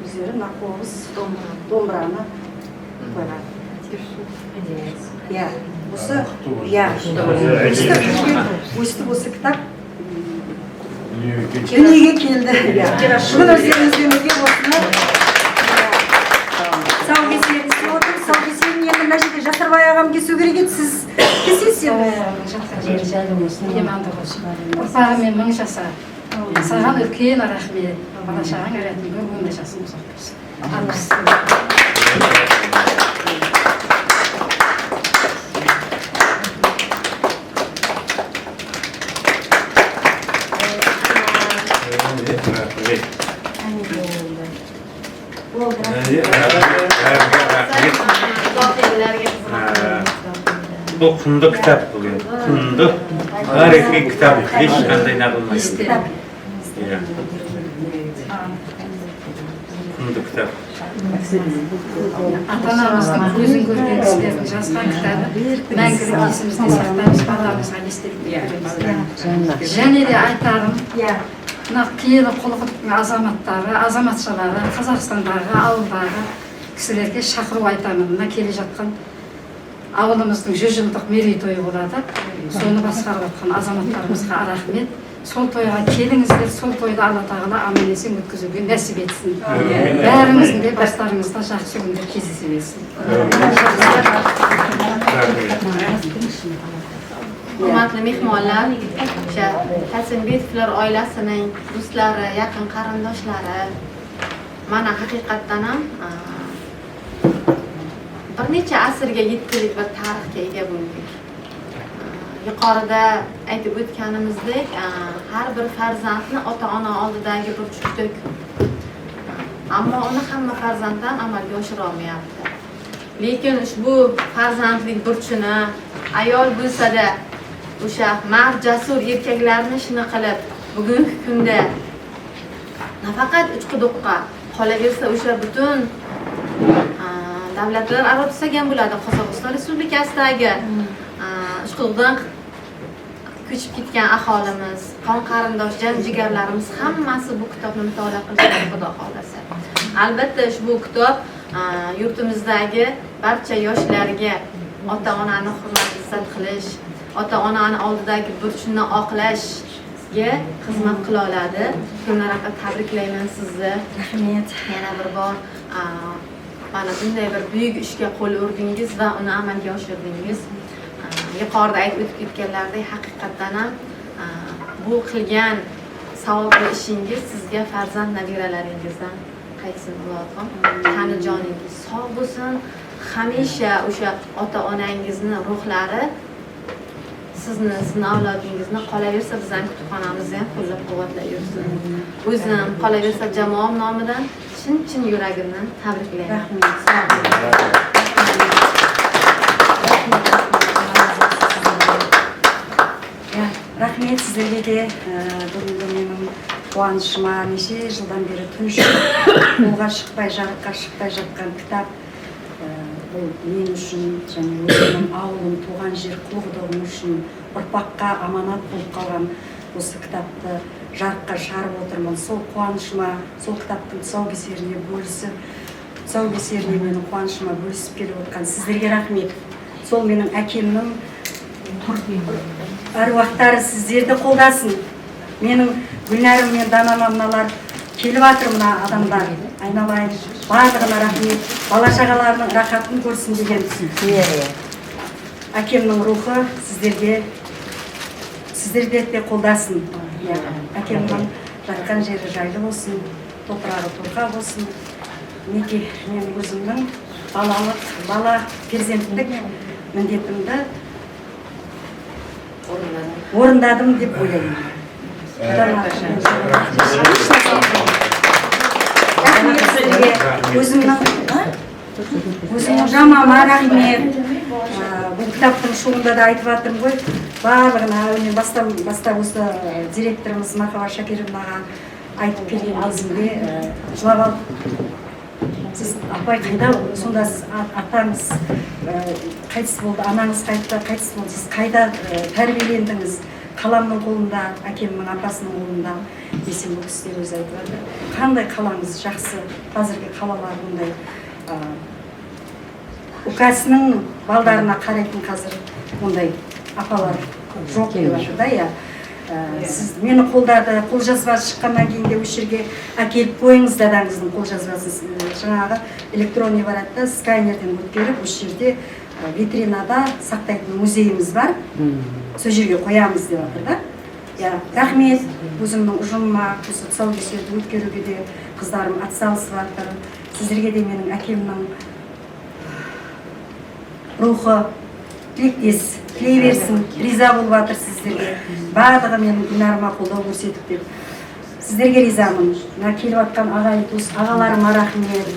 A: өздері нақуыз домбыраны қойған. Өстіп осы кітап дүниеге келді. Бүгін өздеріңізге осыны тұсаукесерін істеп отырмыз. Тұсаукесерін енді мына жерде Жасарбай ағам кесу керек еді, сіз кесесіз
I: ұрпағымен мың жаса. Саған үлкен рахмет. Бала-шағаң ретінде өмір жасын ұзақ болсын.
C: бұл құнды кітап бүгін. Құнды тарихи кітап. Ешқандай нағылмайды. Құнды кітап.
I: Ата-анамыздың көзін көрген кісілердің жазған кітабы мәңгілік есімізде сақтаймыз, баламызға естелік береміз. Және де айтарым, мына киелі құлғыттың азаматтары, азаматшалары, Қазақстандағы, ауылдағы кісілерге шақыру айтамын. Мына келе жатқан ауылымыздың 100 жылдық мерейтойы болады. Соны басқарып жатқан азаматтарымызға рахмет. Сол тойға келіңіздер, сол тойды Алла тағала аман-есен өткізуге нәсіп етсін. Бәріңіздің де бастарыңызда жақсы күндер кездесе берсін.
B: Hurmatli mehmonlar, o'sha Hasanbetovlar oilasining do'stlari, yaqin qarindoshlari, mana haqiqatdan ham bir necha asrga yetkilik bir tarixga ega bo'ldik. Yuqorida aytib o'tganimizdek, har bir farzandni ota-ona oldidagi burchukdek. Ammo uni hamma farzand ham amalga oshira olmayapti. Lekin ushbu farzandlik burchini ayol bo'lsa-da o'sha mard jasur erkaklarni shuni qilib bugungi kunda nafaqat uchquduqqa qolaversa o'sha butun davlatlar aro desak ham bo'ladi, Qozog'iston Respublikasidagi uchquduqdan ko'chib ketgan aholimiz, qon qarindosh jan-jigarlarimiz hammasi bu kitobni mutolaa qilishadi, Xudo xolasa. Albatta ushbu kitob yurtimizdagi barcha yoshlarga ota-onani hurmat izzat qilish, ota-onani oldidagi burchini oqlashga xizmat qila oladi. Gulnora, tabriklayman sizni.
A: Rahmat.
B: Yana bir bor mana bunday bir buyuk ishga qo'l urdingiz va uni amalga oshirdingiz. Yuqorida aytib o'tib ketganlaridek, haqiqatdan ham bu qilgan savobli ishingiz sizga farzand nabiralaringizdan qaytsin, Allohim. Tani joningiz sog' bo'lsin. Hamisha o'sha ota-onangizni ruhlari sizni avlodingizni qolaversa bizning kutubxonamizni ham qo'llab-quvvatlayversin. O'zim qolaversa jamoam nomidan chin yuragimdan tabriklayman.
A: Rahmet sizlerге de бүгінгі менің қуанышыма неше жылдан бері түнші қолға шықпай, жарыққа шықпай жатқан кітап. Бұл мен үшін, және өзімнің ауылым, туған жер, құлдығым үшін ұрпаққа аманат болып қалған осы кітапты жарыққа шығарып отырмын. Сол қуанышыма, сол кітаптың тұсаукесеріне бөлісіп, тұсаукесеріне менің қуанышыма бөлісіп келіп отқан сіздерге рахмет. Сол менің әкемнің әруақтары сіздерді қолдасын. Менің Гүлнәрім мен Данама мыналар келіп жатыр, мына адамдар айналайын. Барлығына рахмет. Бала-шағаларының рахатын көрсін деген әкемнің рухы сіздерді де қолдасын. Әкемнің жатқан жері жайлы болсын, топырағы торқа болсын. Неге мен өзімнің бала перзенттік міндетімді орындадым деп ойлаймын. Өзімнің жамама рахмет. Бұл кітаптың шуында да айтып жатырмын ғой. Барлығына әуелден бастап осы директорымыз Махаба Шакировнаға айтып келген кезімде жылап алып, сіз апай қайда, сонда сіз атаңыз қайтыс болды, анаңыз қайтыс болды, сіз қайда тәрбиелендіңіз? Қаламның қолында, әкемнің апасының қолында десем, бұл кісілер өзі айтып жатыр. Қандай қалаңыз жақсы, қазіргі қалалар бұндай укасының балдарына қарайтын қазір бұндай апалар жоқ деп жатыр да, иә. Сіз мені қолжазбасы шыққаннан кейін де осы жерге әкеліп қойыңыз дадаңыздың қолжазбасын. Жаңағы электронный барады да, скайнерден өткеріп, осы жерде витринада сақтайтын музейіміз бар. Сол жерге қоямыз деп жатыр да. Рахмет өзімнің ұжымыма, осы тұсаукесерді өткеруге де қыздарым атсалысып жатыр. Сіздерге де менің әкемнің рухы тілектес, тілей берсін, риза болып жатыр сіздерге. Барлығы менің Гүлнарыма қолдау көрсетіп деп. Сіздерге ризамын. Келіп жатқан ағайын туыс, ағаларыма рахмет.